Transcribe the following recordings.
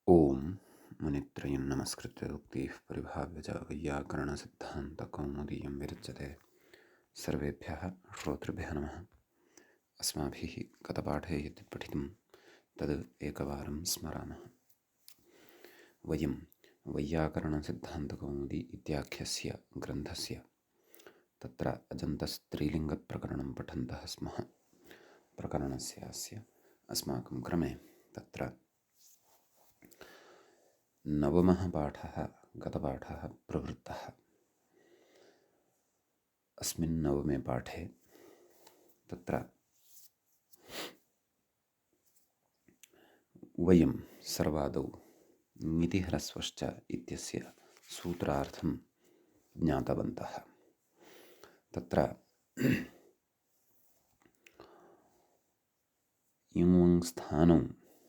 ओम मुनित्रयं नमस्कृत्य उक्तिः परिभाव्य च वैयाकरणसिद्धान्तकौमुदीयं विरच्यते। सर्वेभ्यः श्रोतृभ्यः नमः। अस्माभिः गतपाठे यत् पठितं तद् एकवारं स्मरामः। वयं वैयाकरणसिद्धान्तकौमुदी इत्याख्यस्य ग्रन्थस्य तत्र अजन्तस्त्रीलिङ्गप्रकरणं पठन्तः स्मः। प्रकरणस्य अस्माकं क्रमे तत्र नवमः पाठः गतपाठः प्रवृत्तः। अस्मिन् नवमे पाठे तत्र वयं सर्वादौ ङितिह्रस्वश्च इत्यस्य सूत्रार्थं ज्ञातवन्तः। तत्र इङ् स्थानौ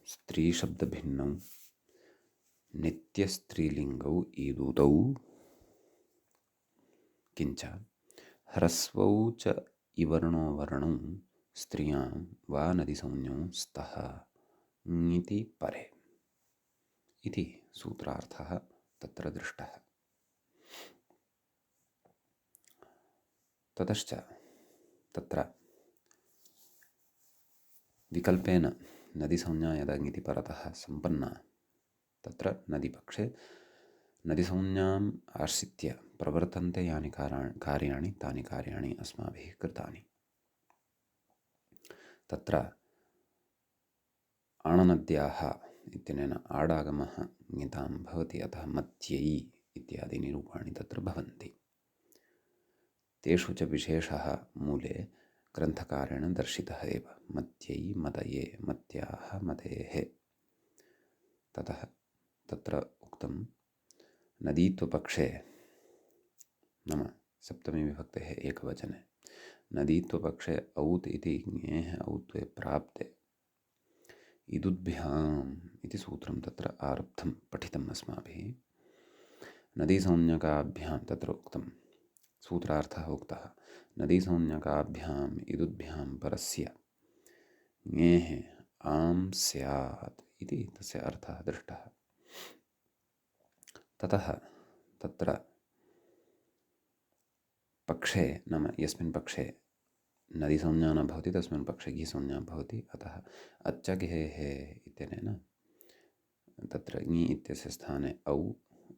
स्त्रीशब्दभिन्नौ नित्यस्त्रीलिङ्गौ ईदुतौ किञ्च ह्रस्वौ च इवर्णो वर्णौ स्त्रियां वा नदीसंज्ञौ स्तः ङिति परे इति सूत्रार्थः तत्र दृष्टः। ततश्च तत्र विकल्पेन नदीसंज्ञा यदा ङिति परतः सम्पन्ना तत्र नदीपक्षे नदीसंज्ञाम् आश्रित्य प्रवर्तन्ते यानि कार्याणि तानि कार्याणि अस्माभिः कृतानि। तत्र आणनद्याः इत्यनेन आडागमः ङितां भवति, अतः मत्यै इत्यादीनि रूपाणि तत्र भवन्ति। तेषु च विशेषः मूले ग्रन्थकारेण दर्शितः एव, मत्यै मदये मत्याः मतेः। ततः तत्र उक्तं नदीत्वपक्षे नाम सप्तमी विभक्तेः एकवचने नदीत्वपक्षे औत् इति ङेः औत्वे प्राप्ते इदुद्भ्याम् इति सूत्रं तत्र आरब्धं पठितम् अस्माभिः। नदीसंज्ञकाभ्यां तत्र उक्तं सूत्रार्थः उक्तः नदीसंज्ञकाभ्याम् इदुद्भ्यां परस्य ङेः आं स्यात् इति तस्य अर्थः दृष्टः। ततः तत्र पक्षे नाम यस्मिन् पक्षे नदीसंज्ञा न भवति तस्मिन् पक्षे घिसंज्ञा भवति, अतः अच्च घेः इत्यनेन तत्र ङि इत्यस्य स्थाने औ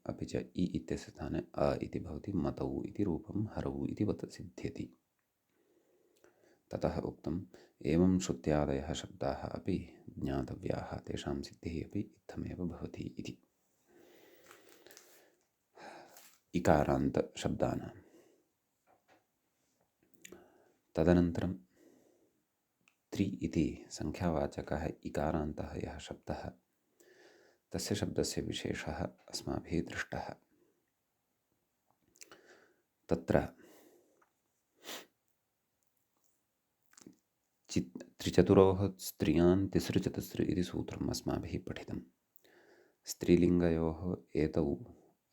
अपि च इ इत्यस्य स्थाने अ इति भवति, मतौ इति रूपं हरौ इति वत् सिद्ध्यति। ततः उक्तम् एवं श्रुत्यादयः शब्दाः अपि ज्ञातव्याः, तेषां सिद्धिः अपि इत्थमेव भवति इति। इकारान्तशब्दानां तदनन्तरं त्रि इति संख्यावाचकः इकारान्तः यः शब्दः तस्य शब्दस्य विशेषः अस्माभिः दृष्टः। तत्र त्रिचतुरोः स्त्रियान् तिसृचतुस्र इति सूत्रम् अस्माभिः पठितं। स्त्रीलिङ्गयोः एतौ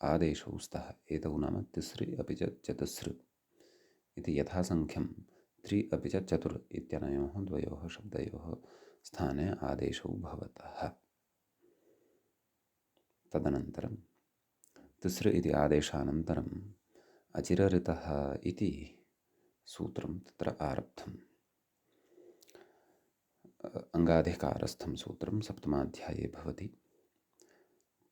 आदेशौ स्तः, एतौ नाम तिसृ अपि च चतुस्र इति यथासङ्ख्यं त्रि अपि च चतुर् इत्यनयोः द्वयोः शब्दयोः स्थाने आदेशौ भवतः। तदनन्तरं तिसृ इति आदेशानन्तरम् अचिरऋतः इति सूत्रं तत्र आरब्धम्। अङ्गाधिकारस्थं सूत्रं सप्तमाध्याये भवति।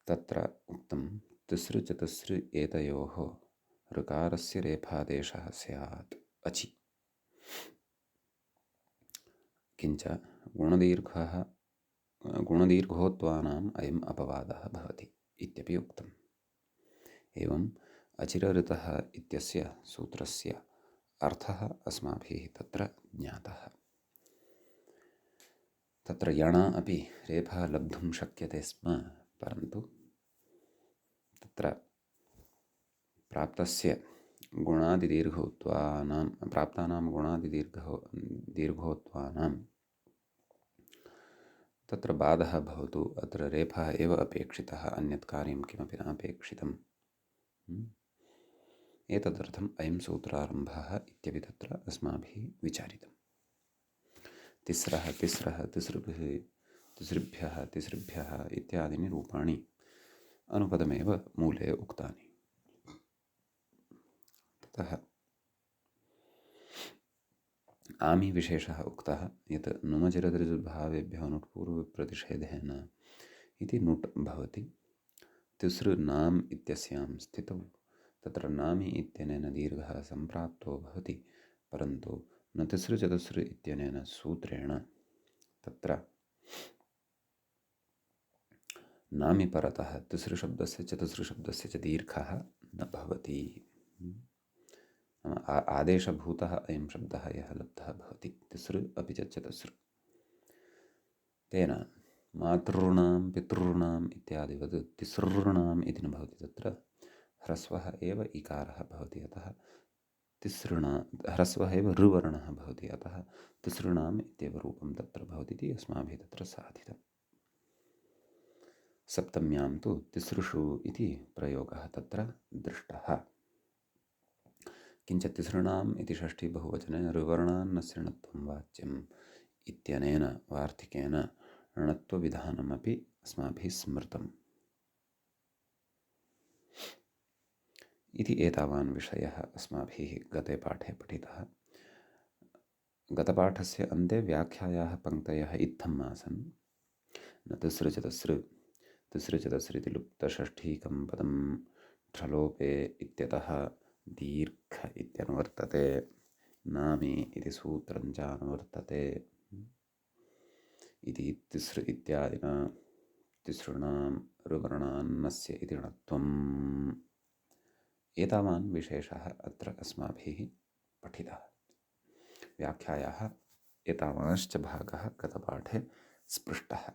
तत्र उक्तं तिसृ चतुस्र एतयोः ऋकारस्य रेफादेशः स्यात् अचि, किञ्च गुणदीर्घोत्वानाम् अयम् अपवादः भवति इत्यपि उक्तम्। एवम् अचिरऋतः इत्यस्य सूत्रस्य अर्थः अस्माभिः तत्र ज्ञातः। तत्र यण अपि रेफः लब्धुं शक्यते स्म, परन्तु तत्र प्राप्तानां गुणादिदीर्घोत्वानां तत्र बाधः भवतु, अत्र रेफः एव अपेक्षितः, अन्यत् कार्यं किमपि नापेक्षितम्। एतदर्थम् अयं सूत्रारम्भः इत्यपि तत्र अस्माभिः विचारितम्। तिस्रः तिसृभिः तिसृभ्यः तिसृभ्यः इत्यादीनि रूपाणि अनुपदमेव मूले उक्तानि। ततः आमि विशेषः उक्तः यत् नुमचिरदृजुर्भावेभ्यो नुट्पूर्वप्रतिषेधेन इति नुट् भवति। तिसृ नाम् इत्यस्यां स्थितौ तत्र नामि इत्यनेन दीर्घः सम्प्राप्तो भवति, परन्तु न तिसृ चतुसृ इत्यनेन सूत्रेण तत्र नामि परतः तिसृशब्दस्य चतुसृशब्दस्य च दीर्घः न भवति। आदेशभूतः अयं शब्दः यः लब्धः भवति तिसृ अपि च चतुसृ। तेन मातॄणां पितॄणाम् इत्यादिवत् तिसॄणाम् इति न भवति, तत्र ह्रस्वः एव इकारः भवति, अतः ह्रस्वः एव ऋवर्णः भवति, अतः तिसॄणाम् इत्येव रूपं तत्र भवति इति अस्माभिः तत्र साधितम्। सप्तम्यां तु तिसृषु इति प्रयोगः तत्र दृष्टः। किञ्च तिसॄणाम् इति षष्ठी बहुवचने ऋवर्णान्नस्य णत्वं वाच्यम् इत्यनेन वार्तिकेन णत्वविधानमपि अस्माभिः स्मृतम् इति एतावान् विषयः अस्माभिः गते पाठे पठितः। गतपाठस्य अन्ते व्याख्यायाः पङ्क्तयः इत्थम् आसन्। न तिसृ इति लुप्तषष्ठीकं पदं ठलोपे इत्यतः दीर्घ इत्यनुवर्तते, नामि इति सूत्रं च अनुवर्तते इति तिसृ इत्यादिना तिसॄणां ऋवर्णान्नस्य इति णत्वम्। एतावान् विशेषः अत्र अस्माभिः पठितः। व्याख्यायाः एतावांश्च भागः गतपाठे स्पृष्टः।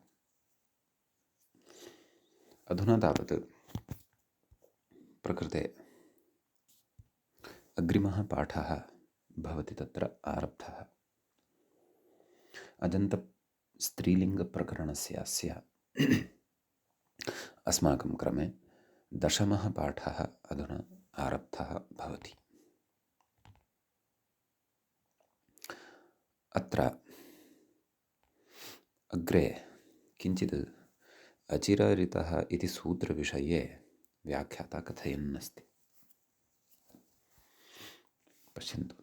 अधुना तावत् प्रकृते अग्रिमः पाठः भवति तत्र आरब्धः। अजन्तस्त्रीलिङ्गप्रकरणस्य अस्य अस्माकं क्रमे दशमः पाठः अधुना आरब्धः भवति। अत्र अग्रे किञ्चित् अचिरारितः इति सूत्रविषये व्याख्याता कथयन्नस्ति। पश्यन्तु,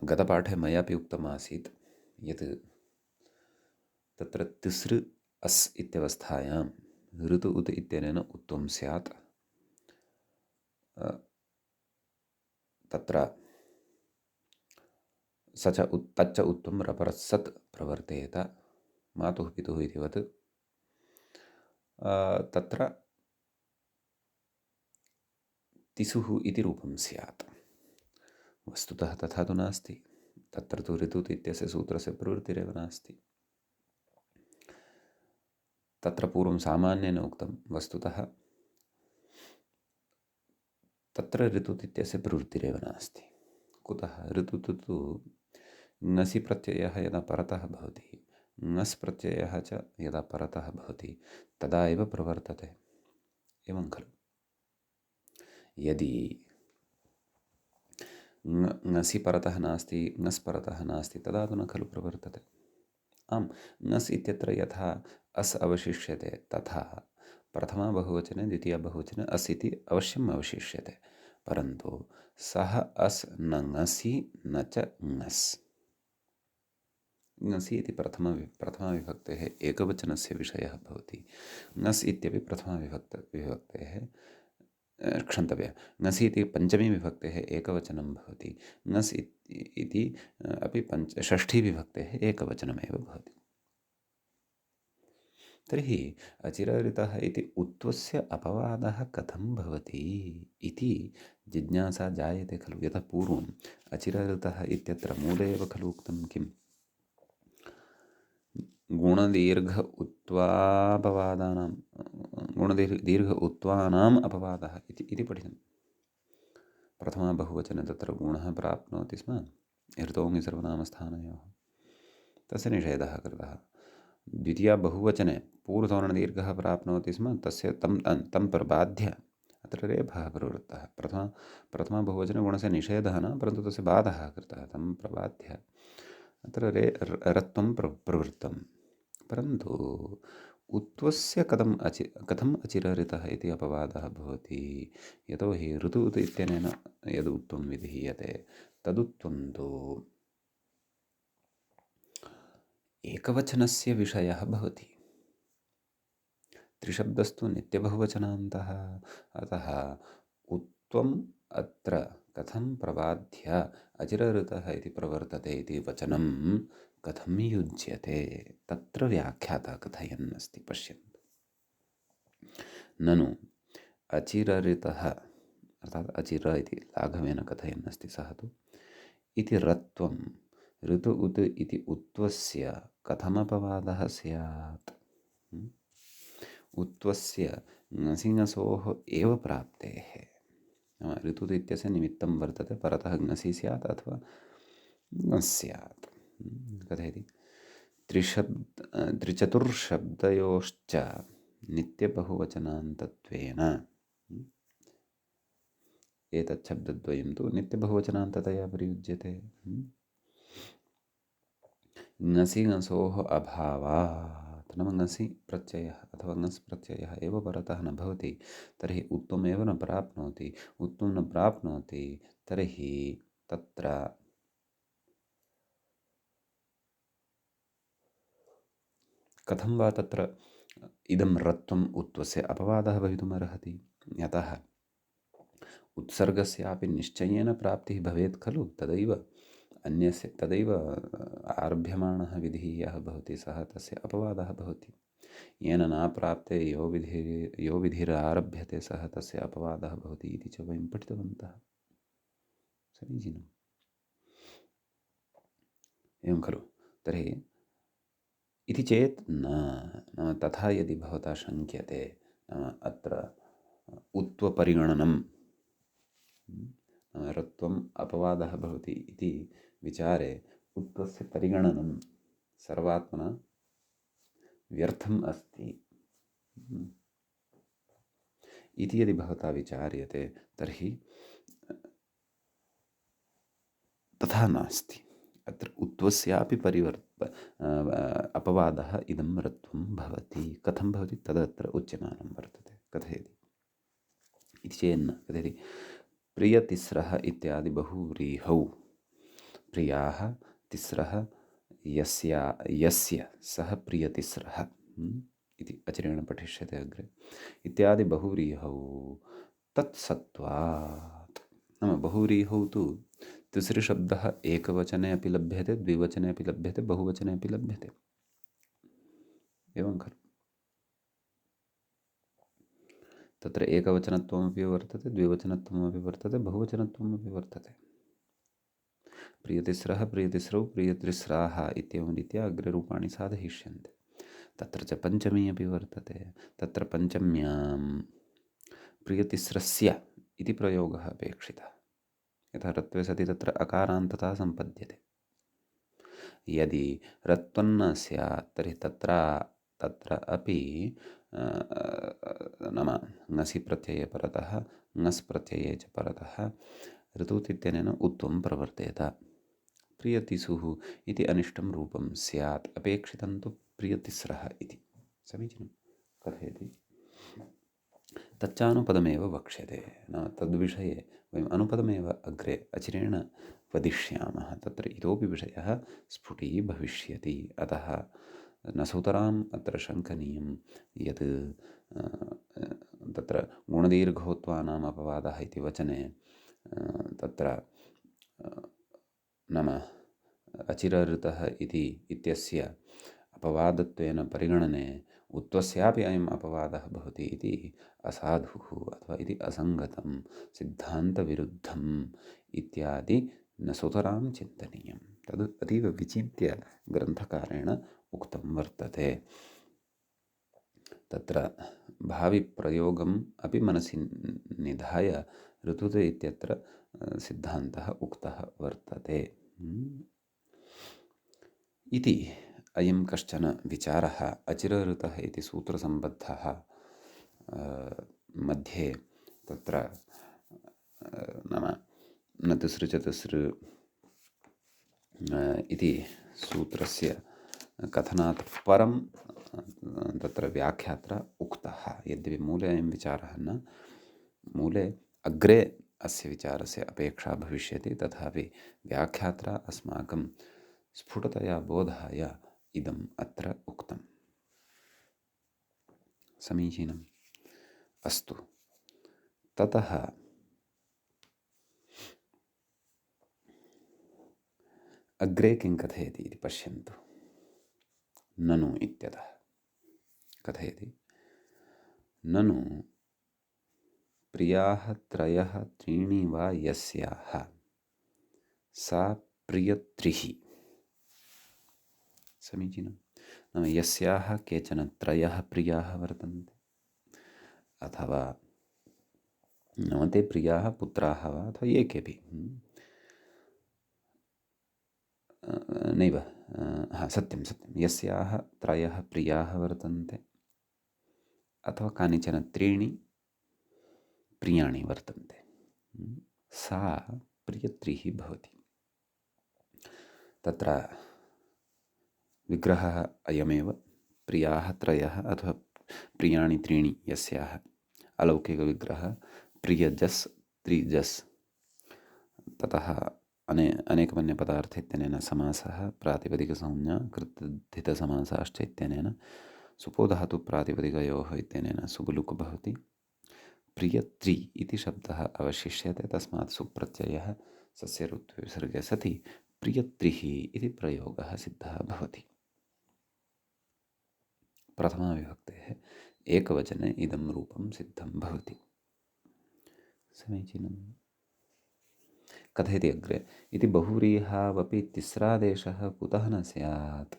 गतपाठे मयापि उक्तमासीत् यत् तत्र तिसृ अस् इत्यवस्थायां ऋतु उत् इत्यनेन उत्वं स्यात्, तत्र स च तच्च उत्वं रपरसत् प्रवर्तेत मातुः पितुः इतिवत्। तत्र तिसुः इति रूपं स्यात्। वस्तुतः तथा तु नास्ति, तत्र तु ऋतुत् इत्यस्य सूत्रस्य प्रवृत्तिरेव नास्ति। तत्र पूर्वं सामान्येन उक्तं, वस्तुतः तत्र ऋतुत् इत्यस्य प्रवृत्तिरेव नास्ति। कुतः? ऋतुत् तु ङसि प्रत्ययः यदा परतः भवति, ङस् प्रत्ययः च यदा परतः भवति तदा एव प्रवर्तते, एवं खलु? यदि ङसि परतः नास्ति, ङस् परतः नास्ति, तदा तु न खलु प्रवर्तते। आम्, ङस् इत्यत्र यथा अस् अवशिष्यते तथा प्रथमा बहुवचने द्वितीया बहुवचने अस् इति अवश्यम् अवशिष्यते, परन्तु सः अस् न ङसि न च ङस्। ङसि इति प्रथमाविभक्तेः एकवचनस्य विषयः भवति। ङस् इत्यपि प्रथमाविभक्तेः क्षन्तव्यः, ङसि इति पञ्चमी विभक्तेः एकवचनं भवति। ङस् इति अपि षष्ठी विभक्तेः एकवचनमेव भवति। तर्हि अचिरारितः इति उत्वस्य अपवादः कथं भवति इति जिज्ञासा जायते खलु। यतः पूर्वम् अचिरारितः इत्यत्र मूले एव खलु उक्तं किम्? गुणदीर्घ उत्वापवादानां गुणदीर्घ उत्वानाम् अपवादः इति पठितं। प्रथमा बहुवचने तत्र गुणः प्राप्नोति स्म ऋतोङि सर्वनामस्थानयोः, तस्य निषेधः कृतः। द्वितीया बहुवचने पूर्वसवर्णदीर्घः प्राप्नोति स्म, तस्य तं प्रबाध्य अत्र रेफः प्रवृत्तः। प्रथमा बहुवचने गुणस्य निषेधः न, परन्तु तस्य बाधः कृतः, तं प्रबाध्य अत्र रत्वं प्रवृत्तं, परन्तु उत्वस्य कथम् अचिरऋतः इति अपवादः भवति। यतोहि ऋतुः इत्यनेन यद् उत्वं विधीयते तदुत्वं तु एकवचनस्य विषयः भवति। त्रिशब्दस्तु नित्यबहुवचनान्तः। अतः उत्वम् अत्र कथं प्रबाध्य अचिरऋतः इति प्रवर्तते इति वचनं कथं युज्यते तत्र व्याख्याता कथयन् अस्ति। पश्यन्तु, ननु अचिरऋतः अर्थात् अचिर इति लाघवेन कथयन् अस्ति सः तु, इति रत्वं ऋतु उत् इति उत्वस्य कथमपवादः स्यात्। उत्वस्य ङसिङसोः एव प्राप्तेः, ऋतुः इत्यस्य निमित्तं वर्तते, परतः ङसि स्यात् अथवा न स्यात्। कथयति, त्रिचतुर्शब्दयोश्च नित्यबहुवचनान्तत्वेन, एतत् शब्दद्वयं तु नित्यबहुवचनान्ततया प्रयुज्यते। ङसि ङसोः अभावात्, नाम ङसि प्रत्ययः अथवा ङस् प्रत्ययः एव परतः न भवति तर्हि उत्वमेव न प्राप्नोति। उत्वं न प्राप्नोति तर्हि तत्र कथं वा तत्र इदं रत्वम् उत्वस्य अपवादः भवितुमर्हति। यतः उत्सर्गस्यापि निश्चयेन प्राप्तिः भवेत् खलु, तदैव अन्यस्य तदैव आरभ्यमाणः विधिः यः भवति सः तस्य अपवादः भवति। येन न प्राप्ते यो विधिरारभ्यते सः तस्य अपवादः भवति इति च वयं पठितवन्तः। समीचीनम्, एवं खलु। तर्हि इति चेत् न तथा यदि भवता शङ्क्यते, अत्र उत्वपरिगणनं रत्वम् अपवादः भवति इति विचारे उत्वस्य परिगणनं सर्वात्मना व्यर्थम् अस्ति इति यदि भवता विचार्यते तर्हि तथा नास्ति। अत्र उत्वस्यापि अपवादः इदं रत्वं भवति। कथं भवति तदत्र उच्यमानं वर्तते। कथयति इति चेन्न कथयति, प्रियतिस्रः इत्यादि बहुव्रीहौ, प्रियाः तिस्रः यस्य सः प्रियतिस्रः इति अचिरेण पठिष्यते अग्रे। इत्यादि बहुव्रीहौ तत्सत्त्वात्, नाम बहुव्रीहौ तु तिसृशब्दः एकवचने अपि लभ्यते, द्विवचने अपि लभ्यते, बहुवचने अपि लभ्यते, एवं खलु। तत्र एकवचनत्वमपि वर्तते, द्विवचनत्वमपि वर्तते, बहुवचनत्वमपि वर्तते। प्रियतिस्रः, प्रियतिस्रौ, प्रियतिस्राः इत्येवं रीत्या अग्रे रूपाणि साधयिष्यन्ते। तत्र च पञ्चमी अपि वर्तते। तत्र पञ्चम्यां प्रियतिस्रस्य इति प्रयोगः अपेक्षितः। यथा रत्वे सति तत्र अकारान्तता सम्पद्यते। यदि रत्वं न स्यात् तर्हि तत्र अपि नाम ङसि प्रत्यये परतः ङस् प्रत्यये च परतः ऋतुत् इत्यनेन उत्वं प्रवर्तेत। प्रियतिसुः इति अनिष्टं रूपं स्यात्, अपेक्षितं तु प्रियतिस्रः इति। समीचीनं, कथयति, तच्चानुपदमेव वक्ष्यते। न तद्विषये वयम् अनुपदमेव अग्रे अचिरेण वदिष्यामः। तत्र इतोपि विषयः स्फुटीभविष्यति। अतः न सुतराम् अत्र शङ्कनीयं यत् तत्र गुणदीर्घोत्वानाम् अपवादः इति वचने तत्र नाम अचिरऋतः इत्यस्य अपवादत्वेन परिगणने उत्वस्यापि अयम् अपवादः भवति इति असाधुः अथवा इति असङ्गतं, सिद्धान्तविरुद्धम् इत्यादि न सुतरां चिन्तनीयं। तद् अतीव विचिन्त्य ग्रन्थकारेण उक्तं वर्तते। तत्र भाविप्रयोगम् अपि मनसि निधाय ऋतुः इत्यत्र सिद्धान्तः उक्तः वर्तते इति अयं कश्चन विचारः अचिरऋतः इति सूत्रसम्बद्धः मध्ये तत्र नाम न तिसृ चतुसृ इति सूत्रस्य कथनात् परं तत्र व्याख्यात्रा उक्तः। यद्यपि मूले अयं विचारः न, मूले अग्रे अस्य विचारस्य अपेक्षा भविष्यति, तथापि व्याख्यात्रा अस्माकं स्फुटतया बोधाय इदम् अत्र उक्तम्। समीचीनम्। अस्तु, ततः अग्रे किं कथयति इति पश्यन्तु। ननु इत्यतः कथयति, ननु प्रियाः त्रयः त्रीणि वा यस्याः सा प्रियत्रिः। समीचीनं। नाम यस्याः केचन त्रयः प्रियाः वर्तन्ते, अथवा नाम ते प्रियाः पुत्राः वा अथवा ये केपि, नैव, सत्यं सत्यं, यस्याः त्रयः प्रियाः वर्तन्ते अथवा कानिचन त्रीणि प्रियाणि वर्तन्ते, सा प्रियत्रिः भवति। तत्र विग्रहः अयमेव, प्रियाः त्रयः अथवा प्रियाणि त्रीणि यस्याः। अलौकिकविग्रहः प्रियजस् त्रिजस्। ततः अनेकमन्यपदार्थ इत्यनेन समासः, प्रातिपदिकसंज्ञा कृतधितसमासाश्च इत्यनेन सुपोधातुप्रातिपदिकयोः इत्यनेन सुबुलुक् भवति। प्रियत्रि इति शब्दः अवशिष्यते, तस्मात् सुप्रत्ययः सस्य ऋत्वे विसर्गे सति प्रियत्रिः इति प्रयोगः सिद्धः भवति। प्रथमाविभक्तेः एकवचने इदं रूपं सिद्धं भवति। समीचीनम्। कथयति अग्रे, इति बहुव्रीहावपि तिस्रादेशः कुतः न स्यात्।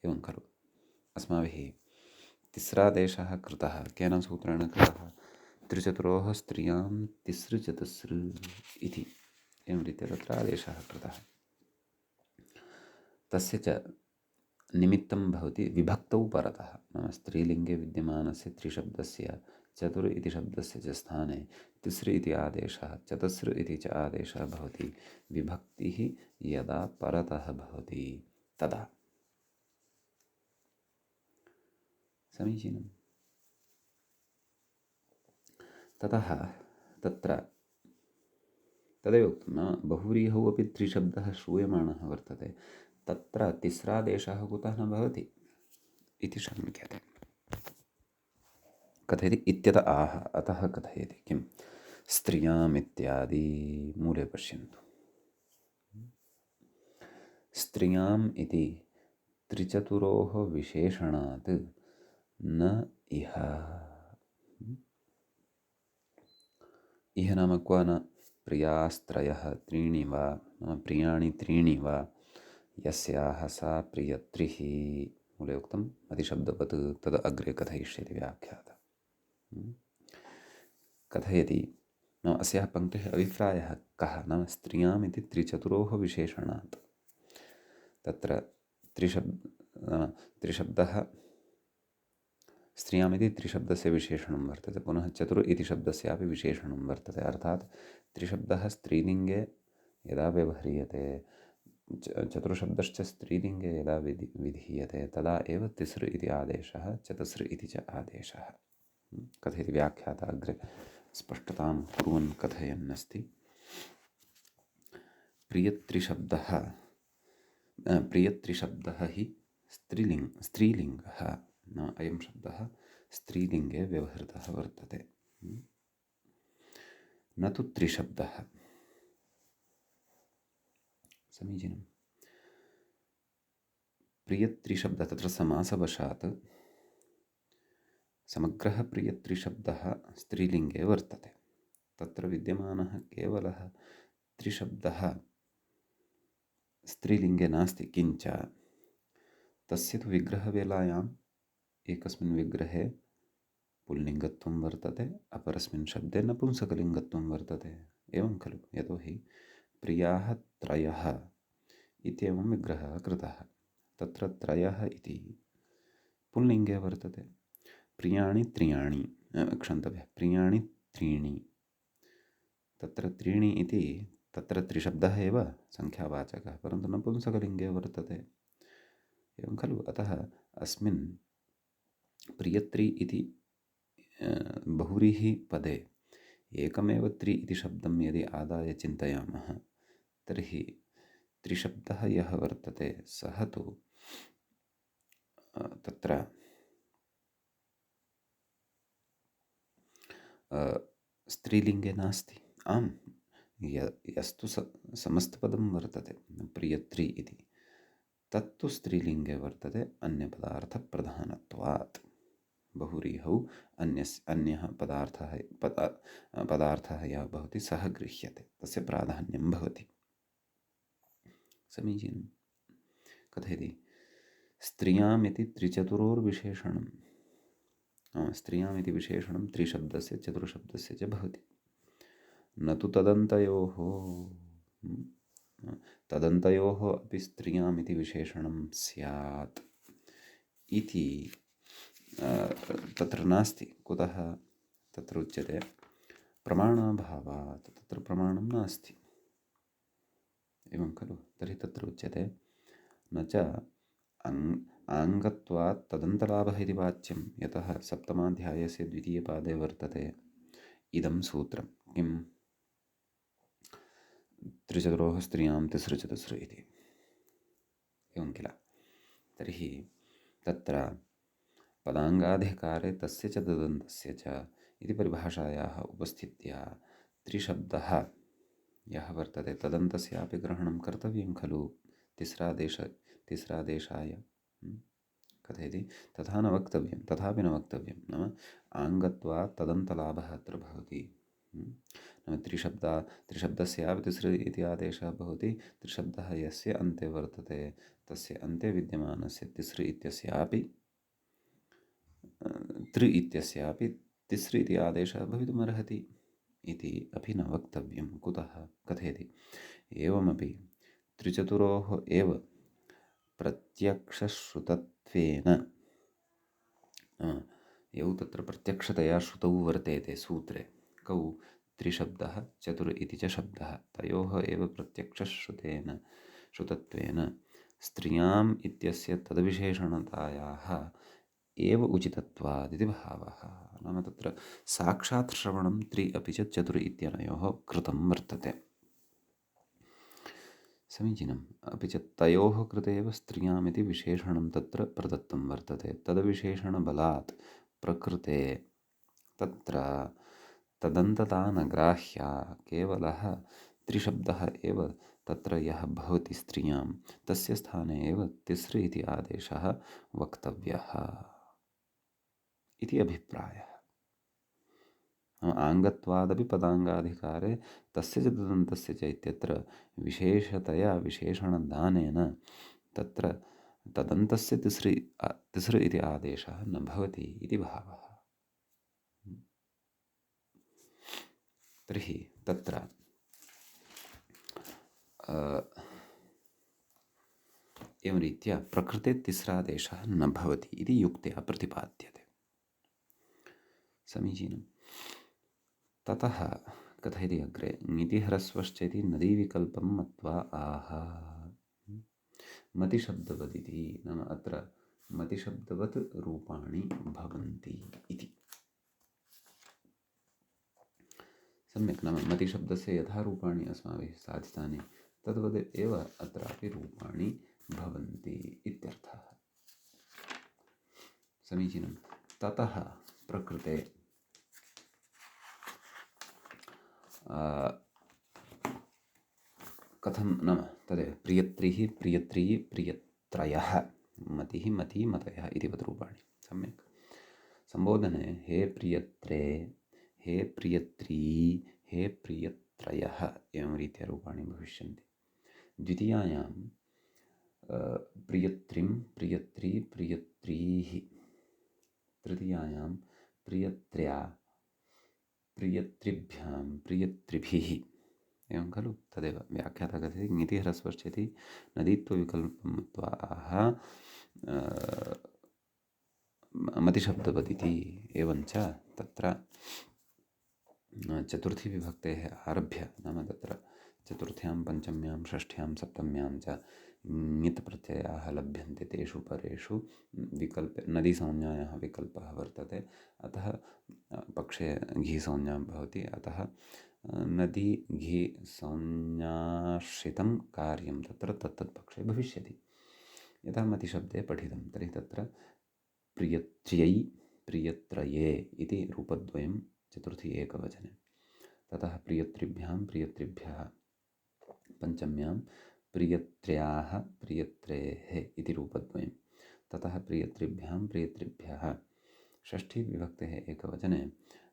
एवं खलु, अस्माभिः तिस्रादेशः कृतः, केन सूत्रेण कृतः, त्रिचतुरोः स्त्रियां तिसृचतसृ इति, एवं रीत्या तत्र आदेशः कृतः। तस्य च निमित्तं भवति विभक्तौ परतः, नाम स्त्रीलिङ्गे विद्यमानस्य त्रिशब्दस्य चतुर् इति शब्दस्य च स्थाने तिसृ इति आदेशः, चतस्र इति च आदेशः भवति। विभक्तिः यदा परतः भवति तदा। समीचीनं। ततः तत्र तदेव उक्तं, नाम बहुव्रीहौ अपि त्रिशब्दः श्रूयमाणः वर्तते, तत्र तिस्रादेशः कुतः न भवति इति शङ्क्यते। कथयति इत्यत आह, अतः कथयति किं, स्त्रियाम् इत्यादि मूले पश्यन्तु। स्त्रियाम् इति त्रिचतुरोः विशेषणात् न इह। इह नाम क्व न प्रियास्त्रयः त्रीणि वा, नाम प्रियाणि त्रीणि वा, यस्याः सा प्रियत्रिः, मूले उक्तम् अतिशब्दवत्, तद् अग्रे कथयिष्यति व्याख्यातः। कथयति, नाम अस्याः पङ्क्तेः अभिप्रायः कः, नाम स्त्रियाम् इति त्रिचतुरोः विशेषणात्। तत्र त्रिशब्दः, स्त्रियाम् इति त्रिशब्दस्य विशेषणं वर्तते, पुनः चतुर् इति शब्दस्यापि विशेषणं वर्तते, अर्थात् त्रिशब्दः स्त्रीलिङ्गे यदा व्यवह्रियते, चतुर्शब्दश्च स्त्रीलिङ्गे यदा विधीयते, तदा एव तिसृ इति आदेशः, चतस्र इति च आदेशः। कथयति व्याख्याता अग्रे स्पष्टतां कुर्वन् कथयन्नस्ति। प्रियत्रिशब्दः हि स्त्रीलिङ्गः, न अयं शब्दः स्त्रीलिङ्गे व्यवहृतः वर्तते, न तु त्रिशब्दः। समीचीनं। प्रियत्रिशब्दः तत्र समासवशात् समग्रः प्रियत्रिशब्दः स्त्रीलिङ्गे वर्तते, तत्र विद्यमानः केवलः त्रिशब्दः स्त्रीलिङ्गे नास्ति, किञ्च तस्य तु विग्रहवेलायाम् एकस्मिन् विग्रहे पुल्लिङ्गत्वं वर्तते, अपरस्मिन् शब्दे नपुंसकलिङ्गत्वं वर्तते। एवं खलु, यतोहि प्रियाः त्रयः इत्येवं विग्रहः कृतः, तत्र त्रयः इति पुल्लिङ्गे वर्तते। प्रियाणि त्रीणि, तत्र त्रीणि इति तत्र त्रिशब्दः एव संख्यावाचकः, परन्तु नपुंसकलिङ्गे वर्तते। एवं खलु? अतः अस्मिन् प्रियत्री इति बहुव्रीहिपदे एकमेव त्रि इति शब्दं यदि आदाय चिन्तयामः तर्हि त्रिशब्दः यः वर्तते सः तु तत्र स्त्रीलिङ्गे नास्ति। आम्, यस्तु समस्तपदं वर्तते प्रियत्री इति, तत्तु स्त्रीलिङ्गे वर्तते अन्यपदार्थप्रधानत्वात्। बहुव्रीहौ अन्यः पदार्थः यः भवति सः गृह्यते, तस्य प्राधान्यं भवति। समीचीनं। कथयति स्त्रियामिति त्रिचतुरोर्विशेषणं, स्त्रियामिति विशेषणं त्रिशब्दस्य चतुर्शब्दस्य च भवति। न तु तदन्तयोः, तदन्तयोः अपि स्त्रियामिति विशेषणं स्यात् इति तत्र नास्ति। कुतः? तत्र उच्यते प्रमाणाभावात्, तत्र प्रमाणं नास्ति। एवं खलु? तर्हि तत्र उच्यते न च आङ्गत्वात् तदन्तलाभः इति वाच्यं, यतः सप्तमाध्यायस्य द्वितीयपादे वर्तते इदं सूत्रं। किं? त्रिचतुरोः स्त्रियां तिसृचतस्र इति। एवं किल? तर्हि तत्र पदाङ्गाधिकारे तस्य च तदन्तस्य च इति परिभाषायाः उपस्थित्या त्रिशब्दः यः वर्तते तदन्तस्यापि ग्रहणं कर्तव्यं खलु तिस्रादेशाय। कथयति तथा न वक्तव्यं, तथापि न वक्तव्यं। नाम आङ्गत्वात् तदन्तलाभः अत्र भवति। नाम त्रिशब्दस्यापि तिसृ इति आदेशः भवति। त्रिशब्दः यस्य अन्ते वर्तते तस्य अन्ते विद्यमानस्य तिसृ इत्यस्यापि त्रि इत्यस्यापि तिसृ इति आदेशः भवितुमर्हति इति अपि न वक्तव्यं। कुतः? कथयति एवमपि त्रिचतुरोः एव प्रत्यक्षश्रुतत्वेन, यौ तत्र प्रत्यक्षतया श्रुतौ वर्तेते सूत्रे, कौ? त्रिशब्दः चतुर् इति च शब्दः, तयोः एव प्रत्यक्षश्रुतत्वेन स्त्रियाम् इत्यस्य तद्विशेषणतायाः एव उचितत्वादिति भावः। नाम तत्र साक्षात् श्रवणं त्रि अपि च चतुर् इत्यनयोः कृतं वर्तते। समीचीनम्। अपि च तयोः कृते एव स्त्रियामिति विशेषणं तत्र प्रदत्तं वर्तते। तद्विशेषणबलात् प्रकृते तत्र तदन्तता न ग्राह्या, केवलः त्रिशब्दः एव तत्र यः भवति स्त्रियां, तस्य स्थाने एव तिसृ इति आदेशः वक्तव्यः इति अभिप्रायः। आङ्गत्वादपि पदाङ्गाधिकारे तस्य च तदन्तस्य च इत्यत्र विशेषतया विशेषणदानेन तत्र तदन्तस्य तिसृ इति आदेशः न भवति इति भावः। तर्हि तत्र एवं रीत्या प्रकृते तिस्रादेशः न भवति इति युक्त्या प्रतिपाद्यते। समीचीनं। ततः कथयति अग्रे ङितिह्रस्वश्चेति नदीविकल्पं मत्वा आह मतिशब्दवदिति। नाम अत्र मतिशब्दवत् रूपाणि भवन्ति इति। सम्यक्। नाम मतिशब्दस्य यथा रूपाणि अस्माभिः साधितानि तद्वद् एव अत्रापि रूपाणि भवन्ति इत्यर्थः। समीचीनं। ततः प्रकृते कथं? नाम तदेव प्रियत्रिः प्रियत्री प्रियत्रयः, मतिः मती मतयः इतिवत् रूपाणि। सम्यक्। संबोधने हे प्रियत्रे, हे प्रियत्री, हे प्रियत्रयः, एवं रीत्या रूपाणि भविष्यन्ति। द्वितीयायां प्रियत्रिं प्रियत्री प्रियत्रीः, तृतीयायां प्रियत्र्या प्रियत्रिभ्यां प्रियत्रिभिः। एवं खलु? तदेव व्याख्याता कथयति ङितिह्रस्वश्चेति नदीत्वविकल्पं मत्वा आह मतिशब्दवदिति। एवञ्च तत्र चतुर्थी विभक्तेः आरभ्य, नाम तत्र चतुर्थ्यां पञ्चम्यां षष्ठ्यां सप्तम्यां च ङित् प्रत्ययाः लभ्यन्ते। तेषु परेषु विकल्पे नदीसंज्ञायाः विकल्पः वर्तते। अतः पक्षे घी-संज्ञा भवति। अतः नदी घी संज्ञाश्रितं कार्यं तत्र तत्तत् पक्षे भविष्यति। यथा मतिशब्दे पठितं तर्हि तत्र प्रियत्र्यै प्रियत्रये इति रूपद्वयं चतुर्थी एकवचने। ततः प्रियत्रिभ्यां प्रियत्रिभ्यः पञ्चम्यां प्रियत्र्याः प्रियत्रेः इति रूपद्वयं। ततः प्रियत्रिभ्यां प्रियत्रिभ्यः षष्ठी विभक्तेः एकवचने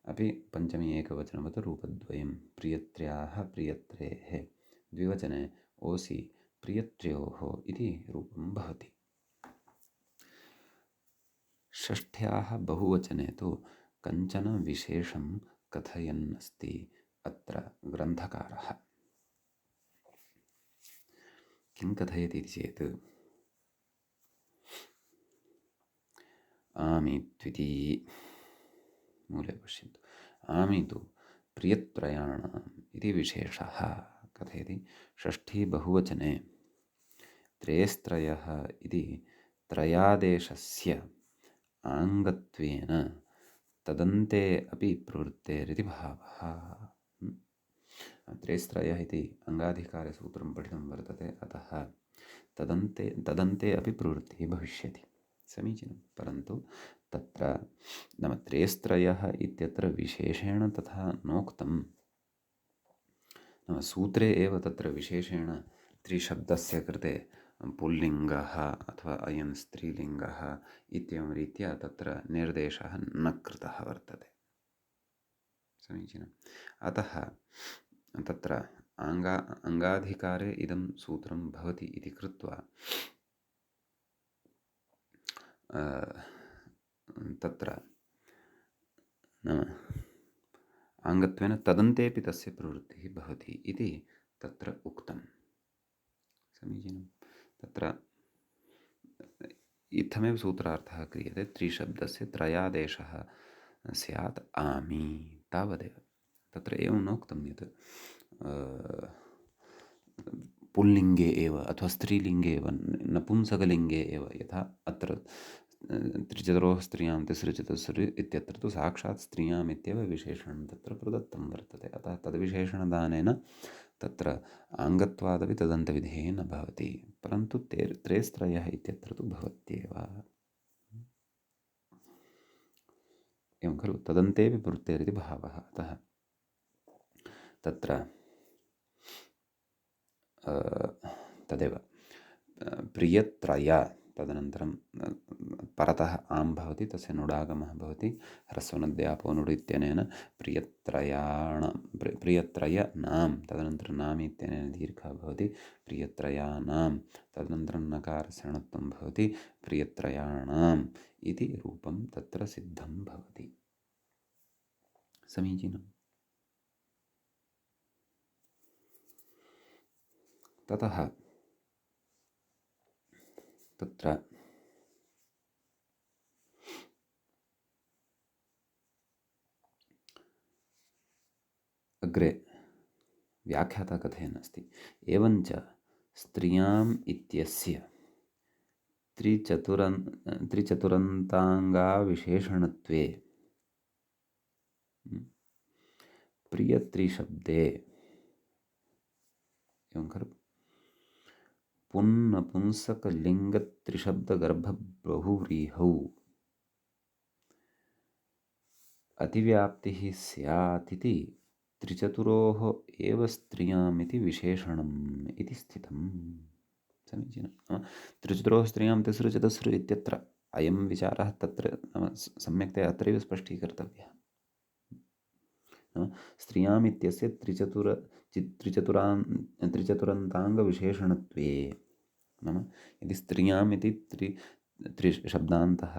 अपि पञ्चमी एकवचनवत् रूपद्वयं प्रियत्र्याः प्रियत्रेः। द्विवचने ओसि प्रियत्र्योः इति रूपं भवति। षष्ठ्याः बहुवचने तु कञ्चन विशेषं कथयन्नस्ति अत्र ग्रन्थकारः। किं कथयति चेत् आमित्विति मूले पश्यन्तु। आमि तु प्रियत्रयाणाम् इति विशेषः कथयति। षष्ठी बहुवचने त्रयस्त्रयः इति त्रयादेशस्य आङ्गत्वेन तदन्ते अपि प्रवृत्तेरिति भावः। त्रयस्त्रयः इति अङ्गाधिकारसूत्रं पठितं वर्तते। अतः तदन्ते अपि प्रवृत्तिः भविष्यति। समीचीनं। परन्तु तत्र नाम त्रयस्त्रयः इत्यत्र विशेषेण तथा नोक्तं। नाम सूत्रे एव तत्र विशेषेण त्रिशब्दस्य कृते पुल्लिङ्गः अथवा अयं स्त्रीलिङ्गः इत्येवं रीत्या तत्र निर्देशः न कृतः वर्तते। समीचीनम्। अतः तत्र अङ्गाधिकारे इदं सूत्रं भवति इति कृत्वा तत्र नाम आङ्गत्वेन तदन्तेपि तस्य प्रवृत्तिः भवति इति तत्र उक्तं। समीचीनं। तत्र इत्थमेव सूत्रार्थः क्रियते। त्रिशब्दस्य त्रयादेशः स्यात् आमि तावदेव। तत्र एवं नोक्तं यत् पुल्लिङ्गे एव अथवा स्त्रीलिङ्गे एव नपुंसकलिङ्गे एव यथा अत्र त्रिचतुरोः स्त्रियां तिसृचतुस्र इत्यत्र तु साक्षात् स्त्रियाम् इत्येव विशेषणं तत्र प्रदत्तं वर्तते। अतः तद्विशेषणदानेन तत्र आङ्गत्वादपि तदन्तविधेः न भवति। परन्तु त्रयस्त्रयः इत्यत्र तु भवत्येव। एवं खलु। तदन्तेपि प्रवृत्तेरिति भावः। अतः तत्र तदेव प्रियत्रय तदनन्तरं परतः आं भवति, तस्य नुडागमः भवति। ह्रस्वनद्यापो नुड् इत्यनेन प्रियत्रयनां तदनन्तरं नाम इत्यनेन दीर्घः भवति। प्रियत्रयाणां तदनन्तरं नकारस्य णत्वं भवति। प्रियत्रयाणाम् इति रूपं तत्र सिद्धं भवति। समीचीनम्। ततः तत्र अग्रे व्याख्याता कथयन् अस्ति। एवञ्च स्त्रियाम् इत्यस्य त्रिचतुरन्ताङ्गाविशेषणत्वे प्रियत्रिशब्दे एवं खलु पुंनपुंसकलिङ्गत्रिशब्दगर्भबहुव्रीहौ अतिव्याप्तिः स्यात् इति त्रिचतुरोः एव स्त्रियाम् इति विशेषणम् इति स्थितम्। समीचीनं। त्रिचतुरोः स्त्रियां तिसृचतुस्र इत्यत्र अयं विचारः तत्र नाम सम्यक्तया अत्रैव स्पष्टीकर्तव्यः। स्त्रियाम् इत्यस्य त्रिचतुरन्ताङ्गविशेषणत्वे नाम यदि स्त्रियाम् इति त्रिशब्दान्तः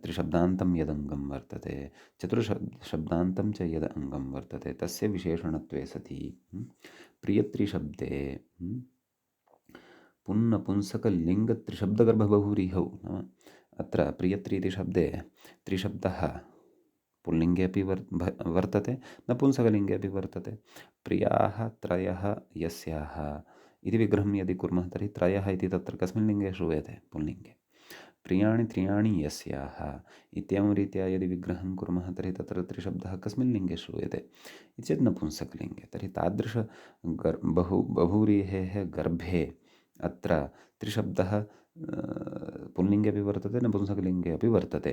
त्रिशब्दान्तं यदङ्गं वर्तते, चतुर्शब्दान्तं च यद् अङ्गं वर्तते, तस्य विशेषणत्वे सति प्रियत्रिशब्दे पुंनपुंसकलिङ्गत्रिशब्दगर्भबहुव्रीहौ नाम अत्र प्रियत्रि इति शब्दे त्रिशब्दः पुल्लिङ्गे अपि वर्तते, नपुंसकलिङ्गे अपि वर्तते। प्रियाः त्रयः यस्याः इति विग्रहं यदि कुर्मः तर्हि त्रयः इति तत्र कस्मिन् लिङ्गे श्रूयते? पुल्लिङ्गे। प्रियाणि त्रियाणि यस्याः इत्येवं रीत्या यदि विग्रहं कुर्मः तर्हि तत्र त्रिशब्दः कस्मिन् लिङ्गे श्रूयते इति चेत् नपुंसकलिङ्गे। तर्हि बहुव्रीहेः गर्भे अत्र त्रिशब्दः पुल्लिङ्गे अपि वर्तते, नपुंसकलिङ्गे अपि वर्तते।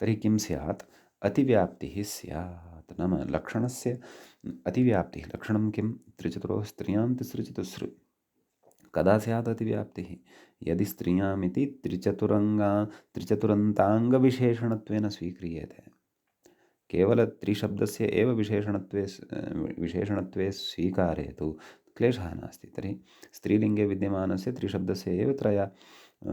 तर्हि किं स्यात्? अतिव्याप्तिः स्यात्। नाम लक्षणस्य अतिव्याप्तिः। लक्षणं किं? त्रिचतुरोः स्त्रियां तिसृचतुस्रु। कदा स्यात् अतिव्याप्तिः? यदि स्त्रियामिति त्रिचतुरन्ताङ्गविशेषणत्वेन स्वीक्रियते। केवलत्रिशब्दस्य एव विशेषणत्वे स्वीकारे तु क्लेशः नास्ति। तर्हि स्त्रीलिङ्गे विद्यमानस्य त्रिशब्दस्य एव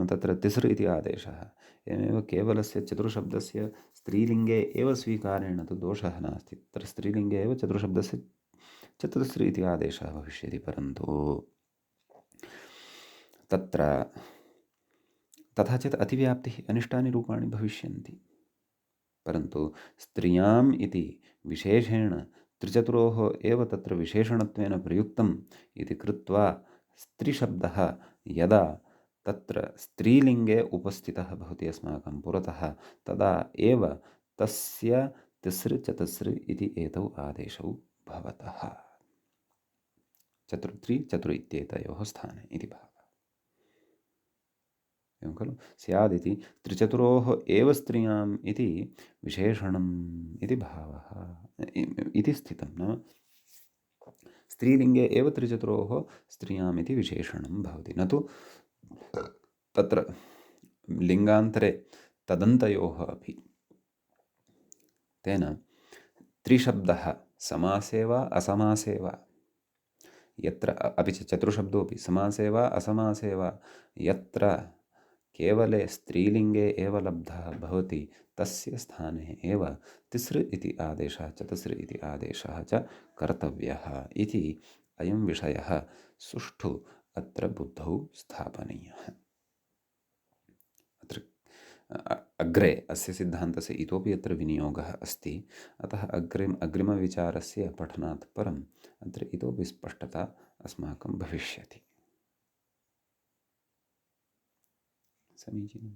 तत्र तिसृ इति आदेशः। एवमेव केवलस्य चतुर्शब्दस्य स्त्रीलिङ्गे एव स्वीकारेण तु दोषः नास्ति। तत्र स्त्रीलिङ्गे एव चतुर्शब्दस्य चतुस्र इति आदेशः भविष्यति। परन्तु तत्र तथा चेत् अतिव्याप्तिः अनिष्टानि रूपाणि भविष्यन्ति। परन्तु स्त्रियाम् इति विशेषेण त्रिचतुरोः एव तत्र विशेषणत्वेन प्रयुक्तम् इति कृत्वा स्त्रीशब्दः यदा तत्र स्त्रीलिङ्गे उपस्थितः भवति अस्माकं पुरतः तदा एव तस्य तिसृ चतुस्र इति एतौ आदेशौ भवतः। चतुर् इत्येतयोः स्थाने इति भावः। एवं खलु? स्यादिति त्रिचतुरोः एव स्त्रियाम् इति विशेषणम् इति भावः इति स्थितं। नाम स्त्रीलिङ्गे एव त्रिचतुरोः स्त्रियाम् इति विशेषणं भवति, न तु तत्र लिङ्गान्तरे तदन्तयोः अपि। तेन त्रिशब्दः समासे वा असमासे वा यत्र अपि च चतुर्शब्दोऽपि समासे वा असमासे वा यत्र केवले स्त्रीलिङ्गे एव लब्धः भवति तस्य स्थाने एव तिसृ इति आदेशः चतुस्र इति आदेशः च कर्तव्यः इति अयं विषयः सुष्ठु अत्र बुद्धौ स्थापनीयः। अत्र अग्रे अस्य सिद्धान्तस्य इतोपि अत्र विनियोगः अस्ति। अतः अग्रिमविचारस्य पठनात् परम् अत्र इतोपि स्पष्टता अस्माकं भविष्यति। समीचीनम्।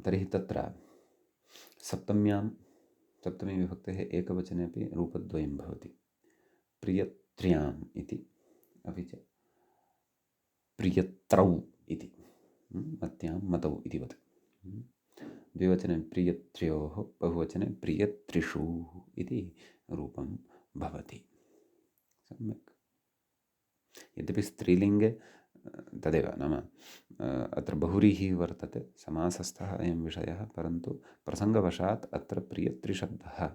तर्हि तत्र सप्तमी विभक्तेः एकवचने अपि रूपद्वयं भवति। प्रियत्र्याम् इति अपि च प्रियत्रौ इति मत्यां मतौ इतिवत्। द्विवचने प्रियत्र्योः, बहुवचने प्रियत्रिषु इति रूपं भवति। सम्यक्। यद्यपि स्त्रीलिङ्गे तदेव, नाम अत्र बहुव्रीहिः वर्तते, समासस्थः अयं विषयः, परन्तु प्रसङ्गवशात् अत्र प्रियत्रिशब्दः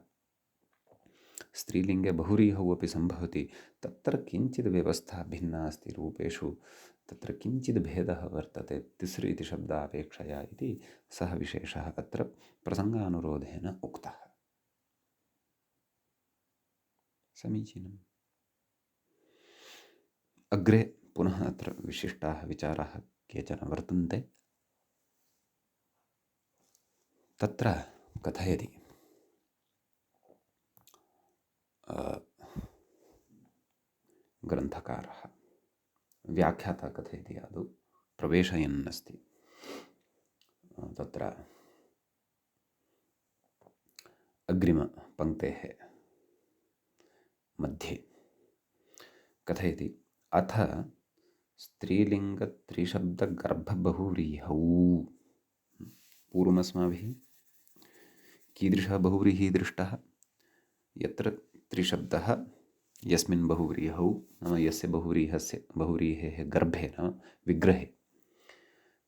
स्त्रीलिङ्गे बहुव्रीहौ अपि सम्भवति। तत्र किञ्चित् व्यवस्था भिन्ना अस्ति रूपेषु, तत्र किञ्चित् भेदः वर्तते तिसृ इति शब्दापेक्षया इति सः विशेषः अत्र प्रसङ्गानुरोधेन उक्तः। समीचीनम्। अग्रे पुनः अत्र विशिष्टाः विचाराः केचन वर्तन्ते। तत्र कथयति ग्रन्थकारः, व्याख्याता कथयति आदौ प्रवेशयन् अस्ति। तत्र अग्रिमपङ्क्तेः मध्ये कथयति अथ स्त्रीलिङ्गत्रिशब्दगर्भबहुव्रीहौ। पूर्वमस्माभिः कीदृशः बहुव्रीहिः दृष्टः? यत्र त्रिशब्दः यस्मिन् बहुव्रीहौ, नाम यस्य बहुव्रीहेः गर्भे नाम विग्रहे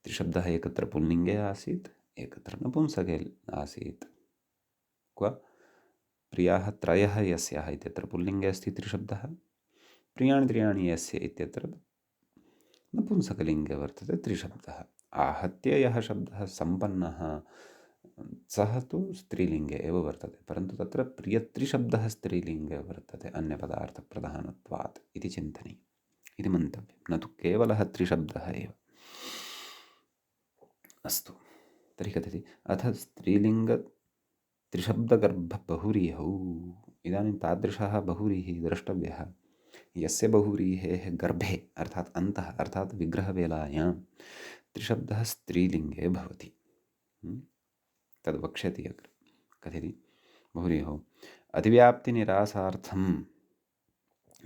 त्रिशब्दः एकत्र पुल्लिङ्गे आसीत्, एकत्र नपुंसके आसीत्। क्व? प्रियाः त्रयः यस्याः इत्यत्र पुल्लिङ्गे अस्ति त्रिशब्दः, प्रियाणि त्रियाणि यस्य इत्यत्र नपुंसकलिङ्गे वर्तते त्रिशब्दः। आहत्य यः शब्दः सम्पन्नः सः तु स्त्रीलिङ्गे एव वर्तते, परन्तु तत्र प्रियत्रिशब्दः स्त्रीलिङ्गे वर्तते अन्यपदार्थप्रधानत्वात् इति चिन्तनीयम्, इति मन्तव्यं, न तु केवलः त्रिशब्दः एव। अस्तु, तर्हि कथयति अथ त्रिशब्दगर्भबहुव्रीहौ। इदानीं तादृशः बहुव्रीहिः द्रष्टव्यः यस्य बहुव्रीहेः गर्भे अर्थात् अन्तः अर्थात् विग्रहवेलायां त्रिशब्दः स्त्रीलिङ्गे भवति। तद् वक्ष्यति अग्रे। कथयति बहुव्रीहौ अतिव्याप्तिनिरासार्थं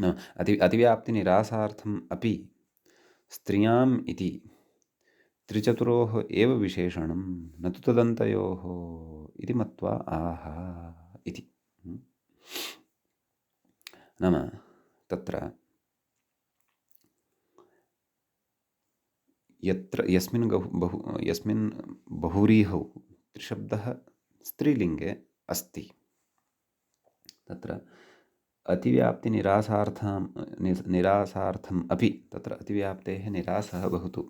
न अतिव्याप्तिनिरासार्थम् अपि स्त्रियाम् इति त्रिचतुरोः एव विशेषणं न तु तदन्तयोः इति मत्वा आह इति। नाम तत्र यस्मिन् बहुव्रीहौ त्रिशब्दः स्त्रीलिङ्गे अस्ति तत्र निरासार्थम् अपि तत्र अतिव्याप्तेः निरासः भवतु।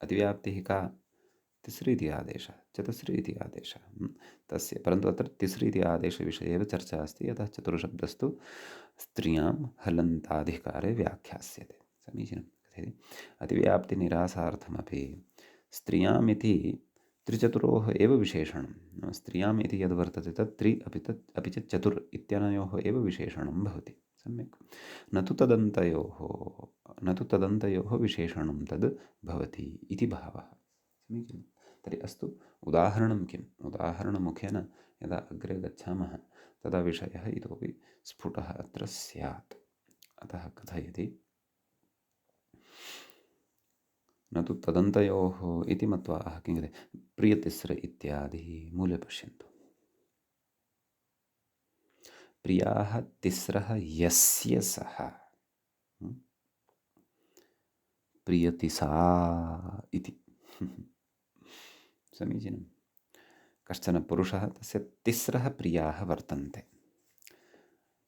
अतिव्याप्तिः का? तिसृ इति आदेशः, चतुस्र इति आदेशः तस्य, परन्तु अत्र तिसृ इति आदेशविषये एव चर्चा अस्ति। यतः चतुर्शब्दस्तु स्त्रियां हलन्ताधिकारे व्याख्यास्यते। समीचीनं। कथयति अतिव्याप्तिनिरासार्थमपि स्त्रियामिति त्रिचतुरोः एव विशेषणं। स्त्रियाम् इति यद् वर्तते तत् त्रि अपि च चतुर् इत्यनयोः एव विशेषणं भवति। सम्यक्। न तु तदन्तयोः विशेषणं तद् भवति इति भावः। समीचीनं। तर्हि अस्तु, उदाहरणं किम्? उदाहरणमुखेन यदा अग्रे गच्छामः तदा विषयः इतोपि स्फुटः अत्र स्यात्। अतः कथयति न तु तदन्तयोः इति मत्वा किं वदति प्रियतिस्र इत्यादिः मूले पश्यन्तु। प्रियाः तिस्रः यस्य सः प्रियतिसा इति। समीचीनं। कश्चन पुरुषः, तस्य तिस्रः प्रियाः वर्तन्ते।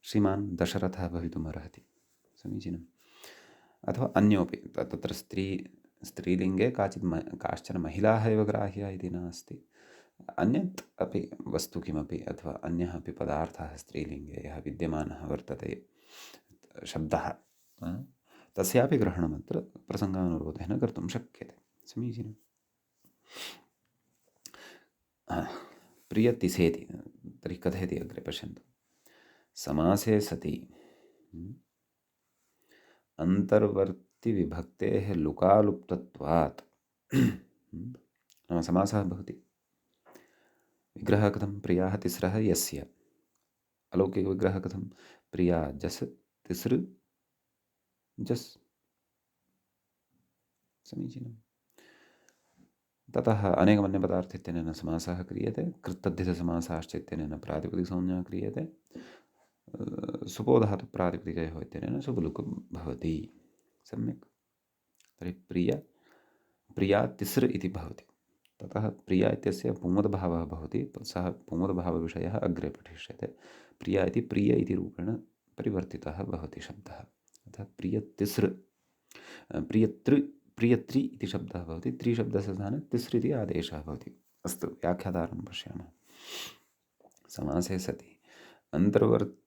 श्रीमान् दशरथः भवितुमर्हति। समीचीनम्। अथवा अन्योपि तत्र स्त्रीलिङ्गे काश्चन महिलाः एव ग्राह्याः इति नास्ति। अन्यत् अपि वस्तु किमपि अथवा अन्यः अपि पदार्थः स्त्रीलिङ्गे यः विद्यमानः वर्तते शब्दः, तस्यापि ग्रहणमत्र प्रसङ्गानुरोधेन कर्तुं शक्यते। समीचीनम्। प्रियतिसेति तर्हि कथयति अग्रे पश्यन्तु। समासे सति अन्तर्वर्तिविभक्तेः लुकालुप्तत्वात् नाम समासः भवति। विग्रहः कथं? प्रियाः तिस्रः यस्य। अलौकिकविग्रहः कथं? प्रिया जस् तिसृ जस्। समीचीनं। ततः अनेकमन्यपदार्थ इत्यनेन समासः क्रियते। कृत्तद्धितसमासाश्च इत्यनेन प्रातिपदिकसंज्ञा क्रियते। सुपोधातु प्रातिपदिकयोः इत्यनेन सुबलुकं भवति। सम्यक्। तर्हि प्रिया तिसृ इति भवति। ततः प्रिया इत्यस्य पुंवद्भावः भवति। सः पुंवद्भावविषयः अग्रे पठिष्यते। प्रिया इति प्रिय इति रूपेण परिवर्तितः भवति शब्दः। अतः प्रियतिसृ प्रियत्रि इति शब्दः भवति। त्रिशब्दस्य स्थाने तिसृ इति आदेशः भवति। अस्तु, व्याख्यातारं पश्यामः। समासे सति अन्तर्वर्तिविभक्तेः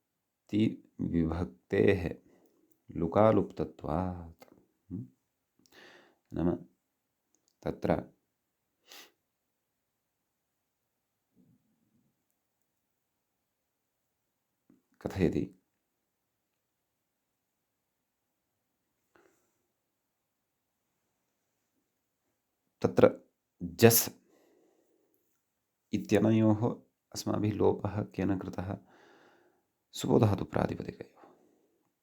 लुकालुप्तत्वात् नाम तत्र कथयति तत्र जस् इत्यनयोः अस्माभिः लोपः केन कृतः? सुबोधातु प्रातिपदिकयोः।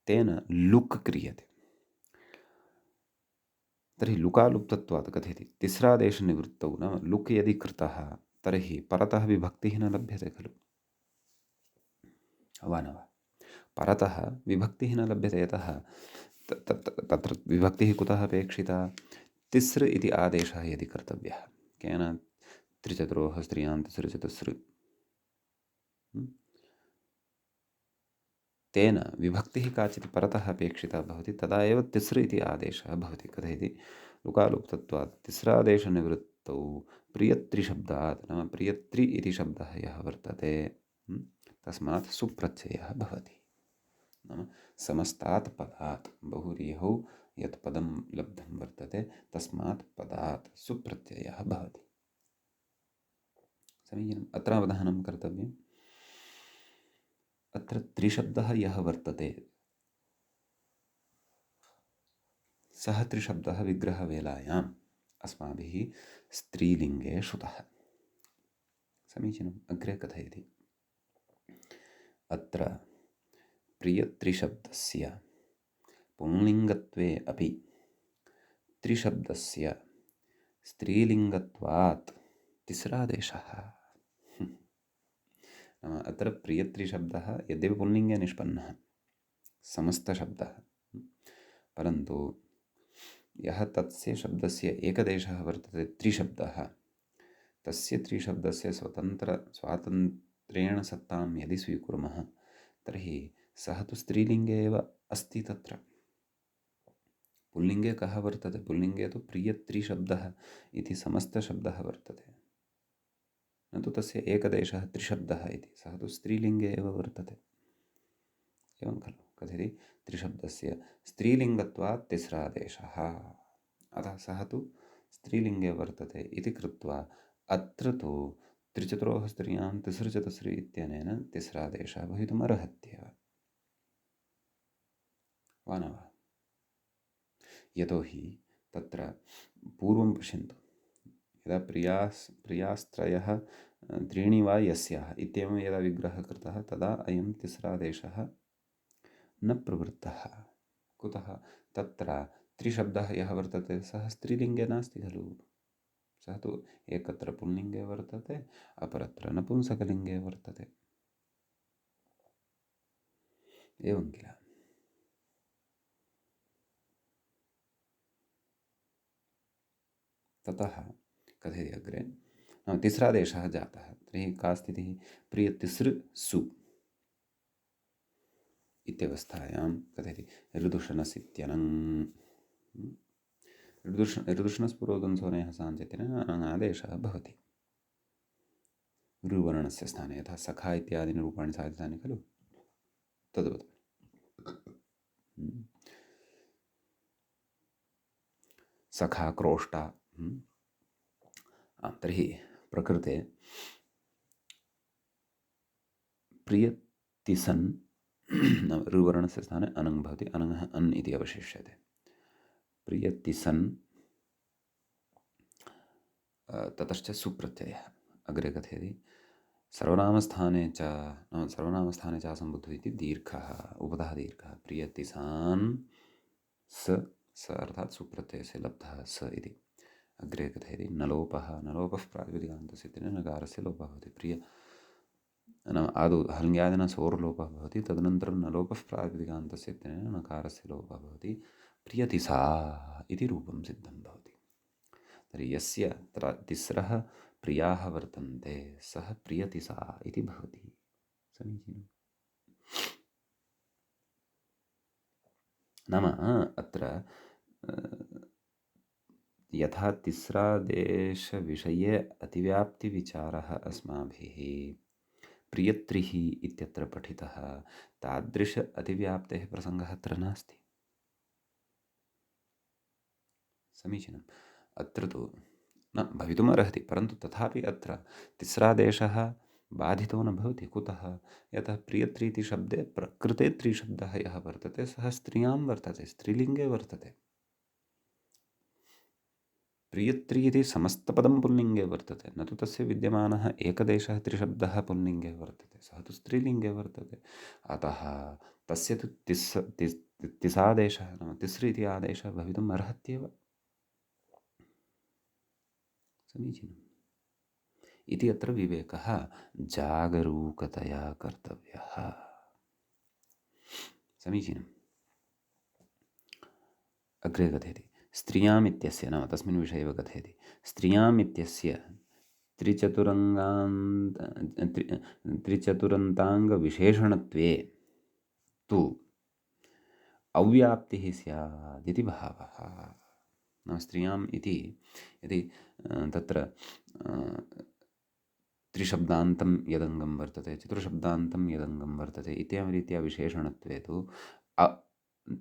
तेन लुक् क्रियते। तर्हि लुकालुप्तत्वात् कथयति तिस्रादेशनिवृत्तौ नाम लुक् यदि कृतः तर्हि परतः विभक्तिः न लभ्यते खलु, वा न वा? परतः विभक्तिः न लभ्यते। यतः तत्र विभक्तिः कुतः अपेक्षिता? तिसृ इति आदेशः यदि कर्तव्यः केन? त्रिचतुरोः स्त्रियां तिसृ चतुस्र, तेन विभक्तिः काचित् परतः अपेक्षिता भवति। तदा एव तिसृ इति आदेशः भवति। कथयति लुकालुप्तत्वात् तिस्रादेशनिवृत्तौ प्रियत्रिशब्दात् नाम प्रियत्रि इति शब्दः यः वर्तते तस्मात् सुप्रत्ययः भवति। नाम समस्तात् पदात् बहुव्रीहौ यत् पदं लब्धं वर्तते तस्मात् पदात् सुप्रत्ययः भवति। समीचीनम्। अत्र अवधानं कर्तव्यं। अत्र त्रिशब्दः यः वर्तते सः त्रिशब्दः विग्रहवेलायाम् अस्माभिः स्त्रीलिङ्गे श्रुतः। समीचीनम्। अग्रे कथयति, अत्र प्रियत्रिशब्दस्य पुंलिङ्गत्वे अपि त्रिशब्दस्य स्त्रीलिङ्गत्वात् तिस्रादेशः। नाम अत्र प्रियत्रिशब्दः यद्यपि पुल्लिङ्गे निष्पन्नः समस्तशब्दः, परन्तु यः तस्य शब्दस्य एकदेशः वर्तते त्रिशब्दः, तस्य त्रिशब्दस्य स्वातन्त्र्येण सत्तां यदि स्वीकुर्मः तर्हि सः तु स्त्रीलिङ्गे एव अस्ति। तत्र पुल्लिङ्गे कः वर्तते? पुल्लिङ्गे तु प्रियत्रिशब्दः इति समस्तशब्दः वर्तते, न तु तस्य एकदेशः त्रिशब्दः इति। सः तु स्त्रीलिङ्गे एव वर्तते। एवं खलु कथयति, त्रिशब्दस्य स्त्रीलिङ्गत्वात् तिस्रादेशः, अतः सः तु स्त्रीलिङ्गे वर्तते इति कृत्वा अत्र तु त्रिचतुरोः स्त्रियां तिसृचतस्रि इत्यनेन तिस्रादेशः भवितुम् अर्हत्येव, वा न वा? यतोहि तत्र पूर्वं पश्यन्तु, यदा प्रियास्त्रयः त्रीणि वा यस्याः इत्येवं यदा विग्रहः कृतः तदा अयं तिस्रादेशः न प्रवृत्तः। कुतः? तत्र त्रिशब्दः यः वर्तते सः स्त्रीलिङ्गे नास्ति खलु, सः तु एकत्र पुल्लिङ्गे वर्तते, अपरत्र नपुंसकलिङ्गे वर्तते। एवं किल? ततः कथयति अग्रे, नाम तिस्रादेशः जातः। तर्हि का स्थितिः? प्रियतिसृसु इत्यवस्थायां कथयति ऋदुषणसित्यनङ्। ऋदुषणस्पुरोदंसोनेः साञ्चत्यनेन आदेशः भवति ऋवर्णस्य स्थाने, यथा सखा इत्यादीनि रूपाणि साधितानि खलु, तद्वत्। सखा, क्रोष्टा। तर्हि प्रकृते प्रियतिसन् ऋवर्णस्य स्थाने अनङ् भवति, अनङः अन् इति अवशिष्यते। प्रियतिसन् ततश्च सुप्रत्ययः। अग्रे कथयति, सर्वनामस्थाने च सम्बुद्धौ इति दीर्घः, उपधः दीर्घः। प्रियतिसान् स अर्थात् सुप्रत्ययस्य लब्धः स इति। अग्रे कथयति, नलोपः प्रातिपदिकान्तस्य नकारस्य लोपः भवति। प्रिय नाम आदौ हल्ङ्यादिना सोर्लोपः भवति, तदनन्तरं नलोपः प्रातिपदिकान्तस्य नकारस्य लोपः भवति। प्रियतिसा इति रूपं सिद्धं भवति। तर्हि यस्य तिस्रः प्रियाः वर्तन्ते सः प्रियतिसा इति भवति। समीचीनम्। नाम अत्र यथा तिस्रादेशविषये अतिव्याप्तिविचारः अस्माभिः प्रियत्रिः इत्यत्र पठितः, तादृश अतिव्याप्तेः प्रसङ्गः अत्र नास्ति। समीचीनम्। अत्र तु न भवितुमर्हति, परन्तु तथापि अत्र तिस्रादेशः बाधितो न भवति। कुतः? यतः प्रियत्रि इति शब्दे प्रकृते त्रिशब्दः यः वर्तते सः स्त्रियां वर्तते, स्त्रीलिङ्गे वर्तते। प्रियत्रि इति समस्तपदं पुल्लिङ्गे वर्तते, न तु तस्य विद्यमानः एकदेशः त्रिशब्दः पुल्लिङ्गे वर्तते, सः तु स्त्रीलिङ्गे वर्तते। अतः तस्य तु तिसादेशः नाम तिस्रि इति आदेशः भवितुम् अर्हत्येव। समीचीनम्। इति अत्र विवेकः जागरूकतया कर्तव्यः। समीचीनम्। अग्रे कथयति, स्त्रियाम् इत्यस्य नाम तस्मिन् विषये एव कथयति, स्त्रियाम् इत्यस्य त्रिचतुरन्ताङ्गविशेषणत्वे तु अव्याप्तिः स्यात् इति भावः। नाम स्त्रियाम् इति यदि तत्र त्रिशब्दान्तं यदङ्गं वर्तते, चतुर्शब्दान्तं यदङ्गं वर्तते इत्येवं रीत्या विशेषणत्वे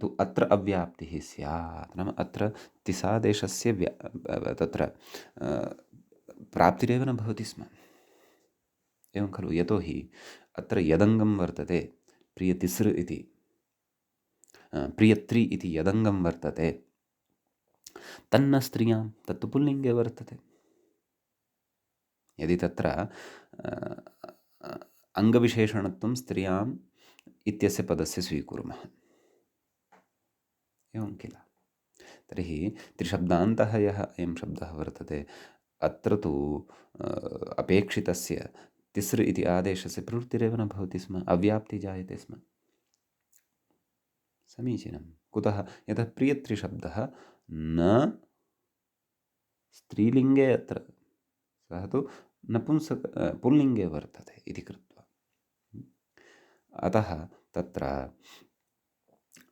तु अत्र अव्याप्तिः स्यात्। नाम अत्र तिसादेशस्य तत्र प्राप्तिरेव न भवति स्म। एवं खलु? यतोहि अत्र यदङ्गं वर्तते प्रियतिसृ इति प्रियत्री इति यदङ्गं वर्तते तन्न स्त्रियां तत्तु पुल्लिङ्गे वर्तते। यदि तत्र अङ्गविशेषणत्वं स्त्रियाम् इत्यस्य पदस्य स्वीकुर्मः एवं किल। तर्हि त्रिशब्दान्तः यः अयं शब्दः वर्तते अत्र तु अपेक्षितस्य तिसृ इति आदेशस्य प्रवृत्तिरेव न भवति स्म, अव्याप्तिः जायते स्म। समीचीनं। कुतः? यतः प्रियत्रिशब्दः न स्त्रीलिङ्गे अत्र, सः तु नपुंसक पुल्लिङ्गे वर्तते इति कृत्वा, अतः तत्र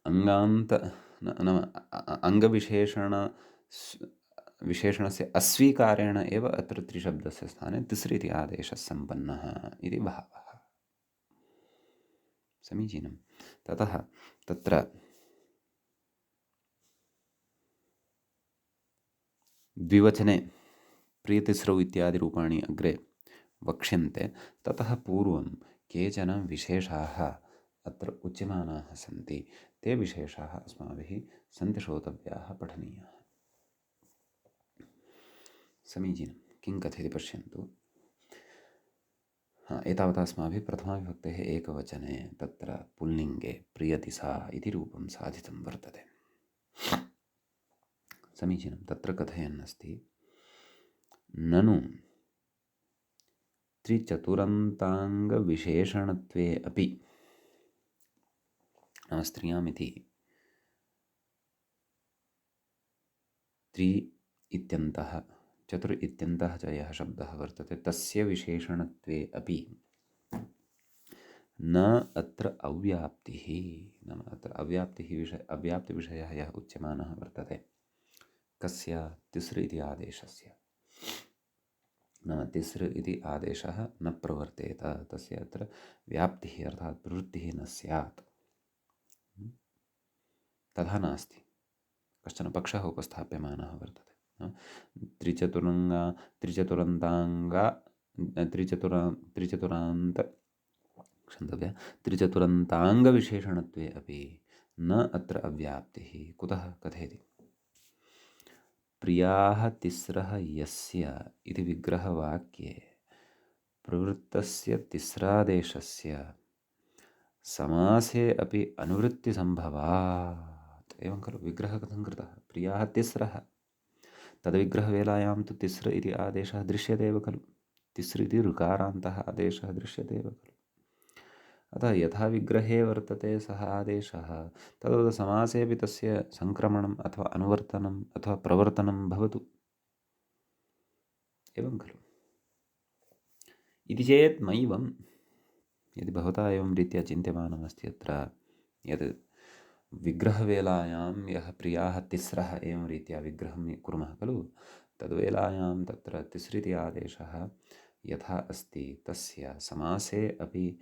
अङ्गान्त नाम विशेषणस्य अस्वीकारेण एव अत्र त्रिशब्दस्य स्थाने तिसृ इति आदेशः सम्पन्नः इति भावः। समीचीनं। ततः तत्र द्विवचने प्रियतिसृ इत्यादिरूपाणि अग्रे वक्ष्यन्ते। ततः पूर्वं केचन विशेषाः अत्र उच्यमानाः सन्ति। ते विशेषाः अस्माभिः सन्तिशोतव्याः, पठनीयाः। समीचीनं। किं कथयति पश्यन्तु। एतावता अस्माभिः प्रथमाविभक्तेः एकवचने तत्र पुल्लिङ्गे प्रियतिसा इति रूपं साधितं वर्तते। समीचीनं। तत्र कथयन्नस्ति, ननु त्रिचतुरन्ताङ्गविशेषणत्वे अपि, नाम स्त्रियामिति त्रि इत्यन्तः चतुर् इत्यन्तः च यः शब्दः वर्तते तस्य विशेषणत्वे अपि न अत्र अव्याप्तिः, नाम अत्र अव्याप्तिविषयः यः उच्यमानः वर्तते कस्य? तिसृ इति आदेशस्य। नाम तिसृ इति आदेशः न प्रवर्तेत, तस्य अत्र व्याप्तिः अर्थात् प्रवृत्तिः न स्यात्। तथा नास्ति। कश्चन पक्षः उपस्थाप्यमानः वर्तते। त्रिचतुरन्ताङ्गविशेषणत्वे अपि न अत्र अव्याप्तिः। कुतः कथयति? प्रियाः तिस्रः यस्य इति विग्रहवाक्ये प्रवृत्तस्य तिस्रादेशस्य समासे अपि अनुवृत्तिसम्भवात्। एवं खलु विग्रहः कथं कृतः? प्रियाः तिस्रः, तद्विग्रहवेलायां तु तिसृ इति आदेशः दृश्यते एव खलु, तिसृ इति ऋकारान्तः आदेशः दृश्यते एव खलु। अतः यथा विग्रहे वर्तते सः आदेशः तद्वत् समासेऽपि तस्य सङ्क्रमणम् अथवा अनुवर्तनम् अथवा प्रवर्तनं भवतु, एवं खलु। इति चेत् मैवं यदि भवता एवं रीत्या चिन्त्यमानमस्ति अत्र यत् विग्रहवेलायां यः प्रियाः तिस्रः एवं रीत्या विग्रहं कुर्मः खलु, तद्वेलायां तत्र तिसृ इति आदेशः यथा अस्ति तस्य समासे अपि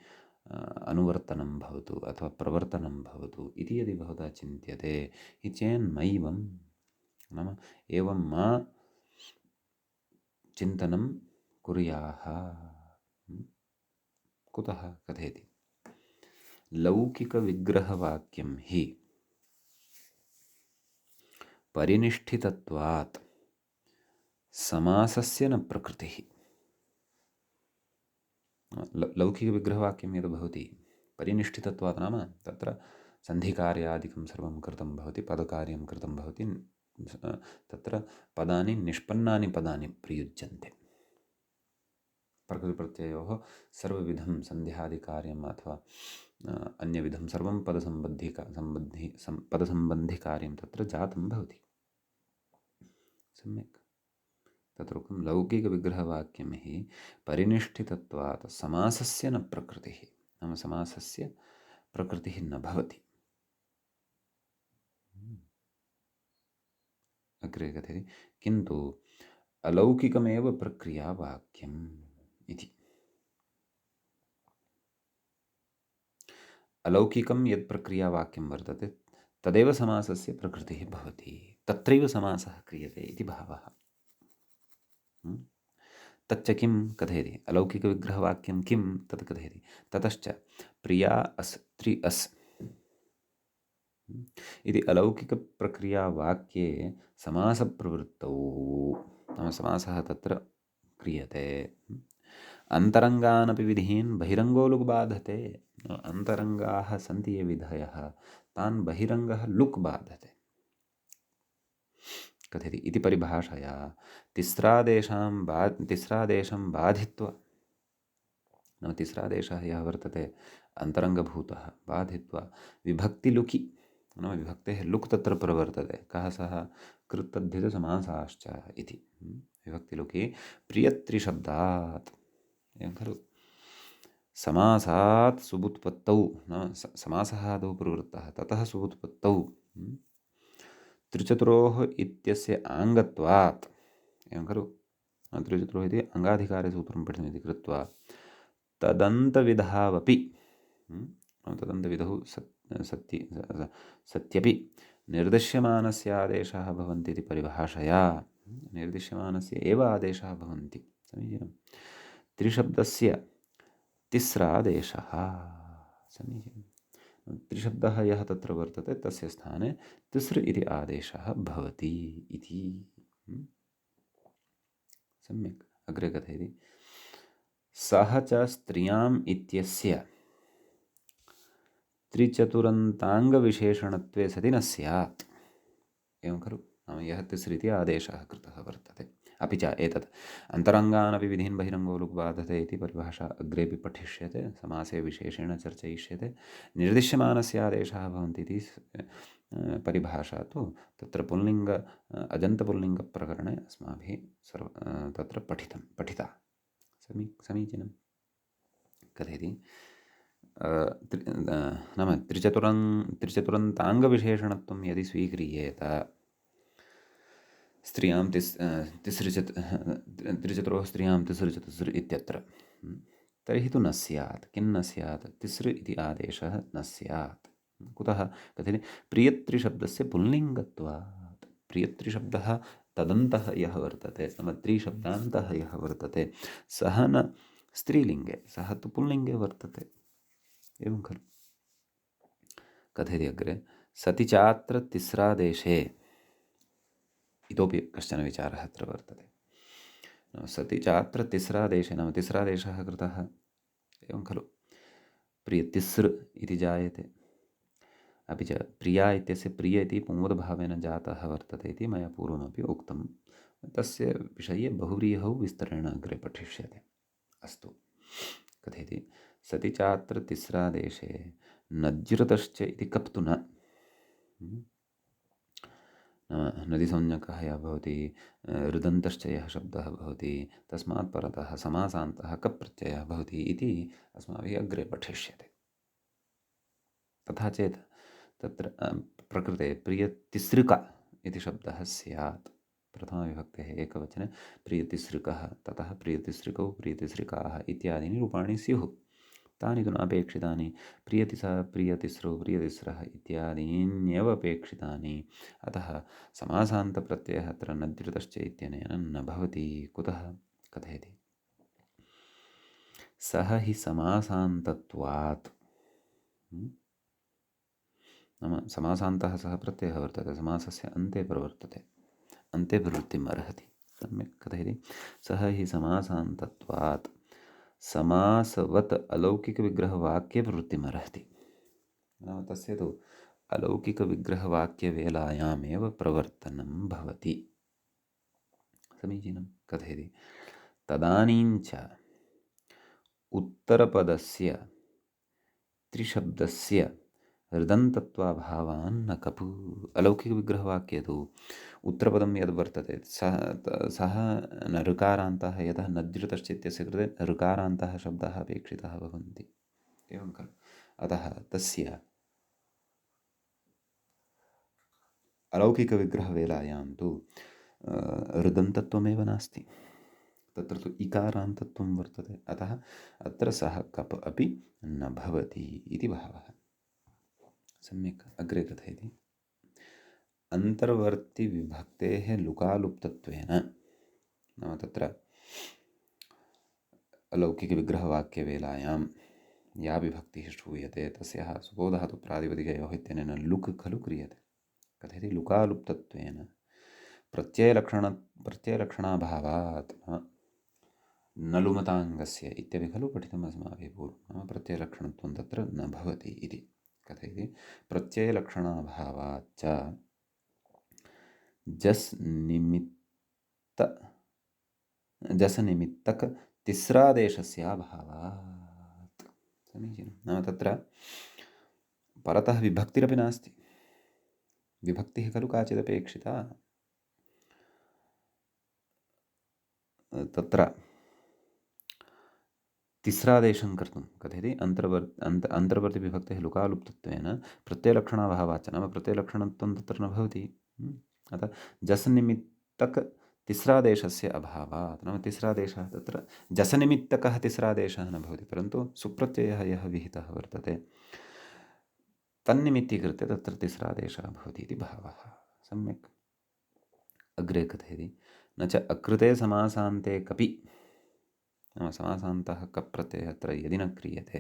अनुवर्तनं भवतु अथवा प्रवर्तनं भवतु इति यदि भवता चिन्त्यते चेन्मैवं, नाम एवं मा चिन्तनं कुर्याः। कुतः कथयति? लौकिकविग्रहवाक्यं हि परिनिष्ठितत्वात् समासस्य न प्रकृतिः। लौकिकविग्रहवाक्यं यद् भवति परिनिष्ठितत्वात् नाम तत्र सन्धिकार्यादिकं सर्वं कृतं भवति, पदकार्यं कृतं भवति, तत्र पदानि निष्पन्नानि पदानि प्रयुज्यन्ते। प्रकृतिप्रत्ययोः सर्वविधं सन्ध्यादिकार्यम् अथवा अन्यविधं सर्वं पदसम्बन्धिकार्यं तत्र जातं भवति। सम्यक्। तत्र लौकिकविग्रहवाक्यं हि परिनिष्ठितत्वात् समासस्य न प्रकृतिः, नाम समासस्य प्रकृतिः न भवति। अग्रे कथयति, किन्तु अलौकिकमेव प्रक्रियावाक्यम् इति। अलौकिकं यत् प्रक्रियावाक्यं वर्तते तदेव समासस्य प्रकृतिः भवति, तत्रैव समासः क्रियते इति भावः। तच्च किं कथयति, अलौकिकविग्रहवाक्यं किं तत् कथयति। ततश्च प्रिया अस् त्रि अस् इति अलौकिकप्रक्रियावाक्ये समासप्रवृत्तौ, नाम समासः तत्र क्रियते। अन्तरङ्गानपि विधीन् बहिरङ्गो लुक् बाधते। अन्तरङ्गाः सन्ति ये विधयः, तान् बहिरङ्गः लुक् बाधते। कथयति इति परिभाषया तिस्रादेशं बाधित्वा, नाम तिस्रादेशः यः वर्तते अन्तरङ्गभूतः बाधित्वा विभक्तिलुकि, नाम विभक्तेः लुक् तत्र प्रवर्तते। कः सः? कृत्तद्धितसमासाश्च इति। विभक्तिलुकि प्रियत्रिशब्दात्, एवं खलु। समासात् सुबुत्पत्तौ, नाम समासः आदौ प्रवृत्तः, ततः सुबुत्पत्तौ त्रिचतुरोः इत्यस्य आङ्गत्वात्, एवं खलु। त्रिचतुरोः इति अङ्गाधिकारसूत्रं पठितमिति कृत्वा तदन्तविधावपि, तदन्तविधौ सत्यपि निर्दिश्यमानस्य आदेशाः भवन्ति इति परिभाषया निर्दिश्यमानस्य एव आदेशाः भवन्ति। समीचीनं। त्रिशब्दस्य तिस्रादेशः, समीचीनं। त्रिशब्दः यः तत्र वर्तते तस्य स्थाने तिस्र इति आदेशः भवति इति। सम्यक्। अग्रे कथयति, सः च स्त्रियाम् इत्यस्य त्रिचतुरन्ताङ्गविशेषणत्वे सति न स्यात्, एवं खलु। नाम यः तिस्र इति आदेशः कृतः वर्तते, अपि च एतत् अन्तरङ्गानपि विधीन् बहिरङ्गो लुक् बाधते इति परिभाषा अग्रेपि पठिष्यते, समासे विशेषेण चर्चयिष्यते। निर्दिश्यमानस्य आदेशाः भवन्ति इति परिभाषा तु तत्र पुल्लिङ्ग अजन्तपुल्लिङ्गप्रकरणे अस्माभिः तत्र पठिता। समीचीनं। कथयति, नाम त्रिचतुरन्ताङ्गविशेषणत्वं यदि स्वीक्रियेत स्त्रियां त्रिचतुरोः स्त्रियां तिसृ इत्यत्र, तर्हि तु न स्यात्। किं न स्यात्? तिसृ इति आदेशः न स्यात्। कुतः? कथयति, प्रियत्रिशब्दस्य पुल्लिङ्गत्वात्। प्रियत्रिशब्दः तदन्तः यः वर्तते, नाम त्रिशब्दान्तः यः वर्तते, सः न स्त्रीलिङ्गे, सः तु पुल्लिङ्गे वर्तते, एवं खलु। कथयति अग्रे, सति चात्र तिस्रादेशे इतोपि कश्चन विचारः अत्र वर्तते। सति चात्र तिस्रादेशे, नाम तिस्रादेशः कृतः, एवं खलु। प्रियतिसृ इति जायते, अपि च प्रिया इत्यस्य प्रिय इति पुंवद्भावेन जातः वर्तते इति मया पूर्वमपि उक्तं। तस्य विषये बहुव्रीहौ विस्तरेण अग्रे पठिष्यते। अस्तु। कथयति, सति चात्र तिस्रादेशे नज्रतश्च इति कप्तु न, नदीसंज्ञकः यः भवति, ऋदन्तश्च यः शब्दः भवति, तस्मात् परतः समासान्तः कप् प्रत्ययः भवति इति अस्माभिः अग्रे पठिष्यते। तथा चेत् तत्र प्रकृते प्रियतिसृक इति शब्दः स्यात्। प्रथमाविभक्तेः एकवचने प्रियतिसृकः, ततः प्रियतिसृकौ प्रियतिसृकाः इत्यादीनि रूपाणि स्युः। तानि तु नापेक्षितानि। प्रियतिस्रौ प्रियतिस्रः इत्यादीन्येव अपेक्षितानि। अतः समासान्तप्रत्ययः अत्र नद्युतश्च इत्यनेन न भवति। कुतः? कथयति, सः हि समासान्तत्वात्, नाम समासान्तः सः प्रत्ययः वर्तते, समासस्य अन्ते प्रवर्तते, अन्ते प्रवृत्तिम् अर्हति। सम्यक्। कथयति, सः हि समासान्तत्वात् समासवत् अलौकिकविग्रहवाक्ये प्रवृत्तिमर्हति। नाम तस्य तु अलौकिकविग्रहवाक्यवेलायामेव प्रवर्तनं भवति। समीचीनं। कथयति, तदानीञ्च उत्तरपदस्य त्रिशब्दस्य ऋदन्तत्वाभावान् न कपु। अलौकिकविग्रहवाक्ये तु उत्तरपदं यद् वर्तते सः न ऋकारान्तः, यतः नद्युतश्च इत्यस्य कृते ऋकारान्तः शब्दाः अपेक्षिताः भवन्ति, एवं खलु। अतः तस्य अलौकिकविग्रहवेलायां तु ऋदन्तत्वमेव नास्ति, तत्र तु इकारान्तत्वं वर्तते। अतः अत्र सः कप् अपि न भवति इति भावः। सम्यक्। अग्रे कथयति, अन्तर्वर्तिविभक्तेः लुकालुप्तत्वेन, नाम तत्र अलौकिकविग्रहवाक्यवेलायां या विभक्तिः श्रूयते तस्याः सुबोधः तु प्रातिपदिकयोः इत्यनेन लुक् खलु क्रियते। कथयति लुकालुप्तत्वेन प्रत्ययलक्षणाभावात् न लुमताङ्गस्य इत्यपि खलु पठितम् अस्माभिः पूर्वं। नाम प्रत्ययलक्षणत्वं तत्र न भवति इति कथयति। प्रत्ययलक्षणाभावात् च जसनिमित्तक तिस्रादेशस्याभावात्। समीचीनं। नाम तत्र परतः विभक्तिरपि नास्ति, विभक्तिः खलु काचिदपेक्षिता। तत्र तिस्रादेशं कर्तुं कथयति अन्तर्वर्तिविभक्तेः लुकालुप्तत्वेन प्रत्ययलक्षणाभावाच्च, नाम प्रत्ययलक्षणत्वं तत्र न भवति। अतः जसनिमित्तक तिस्रादेशस्य अभावात्, नाम तिस्रादेशः तत्र जसनिमित्तकः तिस्रादेशः न भवति, परन्तु सुप्रत्ययः यः विहितः वर्तते तन्निमित्तीकृत्य तत्र तिस्रादेशः भवति इति भावः। सम्यक्। अग्रे कथयति न च अकृते समासान्ते कपि, नाम समासान्तः कप् प्रत्ययः अत्र यदि न क्रियते,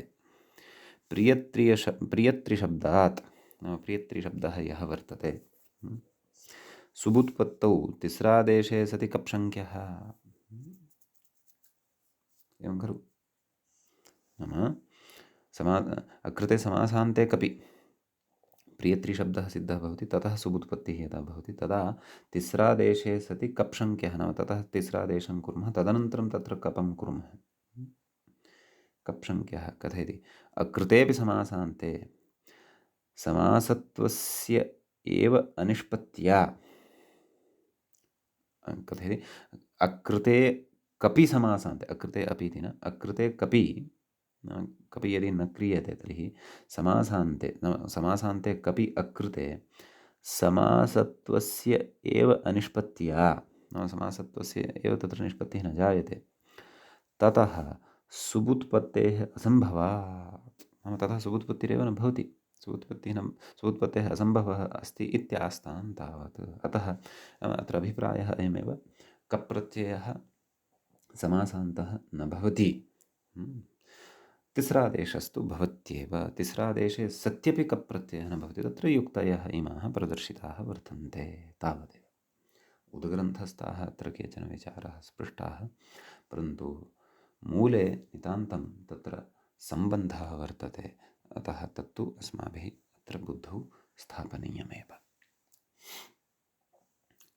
प्रियत्रिशब्दात्, नाम प्रियत्रिशब्दः यः वर्तते सुबुत्पत्तौ तिस्रादेशे सति कप् संख्यः, एवं खलु। नाम अकृते समासान्ते कपि प्रियत्रिशब्दः सिद्धः भवति, ततः सुबुत्पत्तिः यदा भवति तदा तिस्रादेशे सति कप् संख्यः, नाम ततः तिस्रादेशं कुर्मः, तदनन्तरं तत्र कपं कुर्मः, कप् संख्यः। कथयति अकृतेपि समासान्ते समासत्वस्य एव अनिष्पत्त्या, कथयति अकृते कपि समासान्ते, अकृते अपि इति न, अकृते कपि, कपि यदि न क्रियते तर्हि समासान्ते, समासान्ते कपि अकृते समासत्वस्य एव अनिष्पत्त्या, नाम समासत्वस्य एव तत्र निष्पत्तिः न जायते, ततः सुबुत्पत्तेः असम्भवात्, नाम ततः सुबुत्पत्तिरेव न भवति, सुबुत्पत्तेः असम्भवः अस्ति इत्यास्तां तावत्। अतः अत्र अभिप्रायः अयमेव, कप् प्रत्ययः समासान्तः न भवति, तिस्रादेशस्तु भवत्येव, तिस्रादेशे सत्यपि कप् प्रत्ययः न भवति, तत्र युक्तयः इमाः प्रदर्शिताः वर्तन्ते, तावदेव। उद्ग्रन्थस्थाः अत्र केचन विचाराः स्पृष्टाः, परन्तु मूले नितान्तं तत्र सम्बन्धः वर्तते, अतः तत्तु अस्माभिः अत्र बुद्धौ स्थापनीयमेव।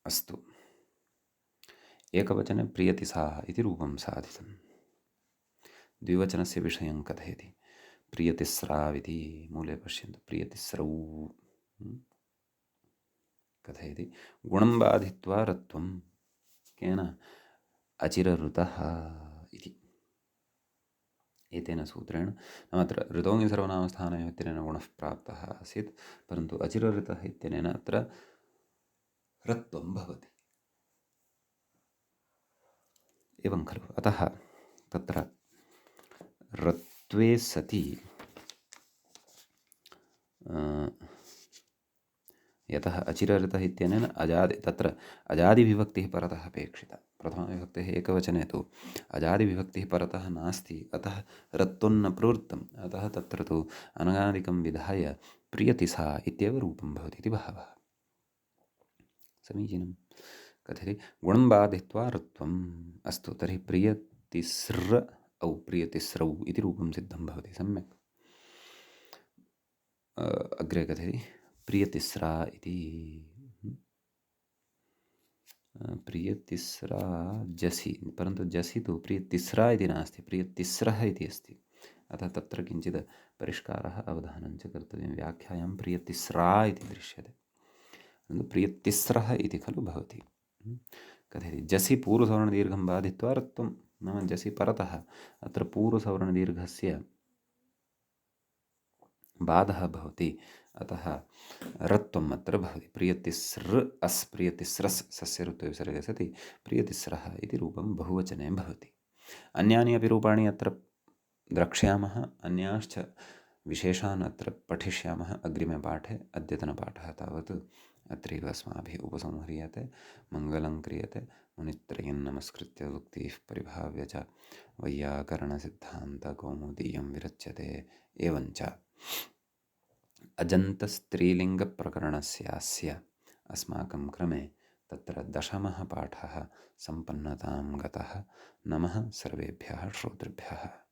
अस्तु, एकवचने प्रियतिसाः इति रूपं साधितं, द्विवचनस्य विषयं कथयति प्रियतिस्राविति, मूले पश्यन्तु, प्रियतिस्रौ कथयति गुणं बाधित्वा रत्वं केन अचिरऋतः इति, एतेन सूत्रेण। नाम अत्र ऋतोङ्गि सर्वनामस्थानयोः इत्यनेन गुणः प्राप्तः आसीत्, परन्तु अचिरऋतः इत्यनेन अत्र रत्वं भवति, एवं खलु। अतः तत्र रत्वे सति यतः अचिरऋतः इत्यनेन तत्र अजादिविभक्तिः परतः अपेक्षिता, प्रथमाविभक्तेः एकवचने तु अजादिविभक्तिः परतः नास्ति, अतः रत्वन्न प्रवृत्तम्, अतः तत्र तु अनगादिकं विधाय प्रियतिसा इत्येव रूपं भवति इति भावः। समीचीनं। कथयति गुणं बाधित्वा रत्वम्। अस्तु, तर्हि प्रियतिस्रौ इति रूपं सिद्धं भवति। सम्यक्। अग्रे कथयति प्रियतिस्रा इति, प्रियतिस्रा जसि, परन्तु जसि तु प्रियतिस्रा इति नास्ति, प्रियतिस्रः इति अस्ति, अतः तत्र किञ्चित् परिष्कारः अवधानं च कर्तव्यं। व्याख्यायां प्रियतिस्रा इति दृश्यते, प्रियतिस्रः इति खलु भवति। कथयति जसि पूर्वसवर्णदीर्घं बाधित्वा रत्वं, नाम जसि परतः अत्र पूर्वसवर्णदीर्घस्य बाधः भवति, अतः रत्वम् अत्र भवति। प्रियतिस्रस् सस्य ऋत्वे विसर्गे सति प्रियतिस्रः इति रूपं बहुवचने भवति। अन्यानि अपि रूपाणि अत्र द्रक्ष्यामः, अन्याश्च विशेषान् अत्र पठिष्यामः अग्रिमे पाठे। अद्यतनपाठः तावत् अत्रैव अस्माभिः उपसंह्रियते। मङ्गलं क्रियते। मुनित्रयं नमस्कृत्य उक्तिः परिभाव्य च वैयाकरणसिद्धान्तकौमुदीयं विरच्यते। एवञ्च अजन्तस्त्रीलिङ्गप्रकरणस्यास्य अस्माकं क्रमे तत्र दशमः पाठः सम्पन्नतां गतः। नमः सर्वेभ्यः श्रोतृभ्यः।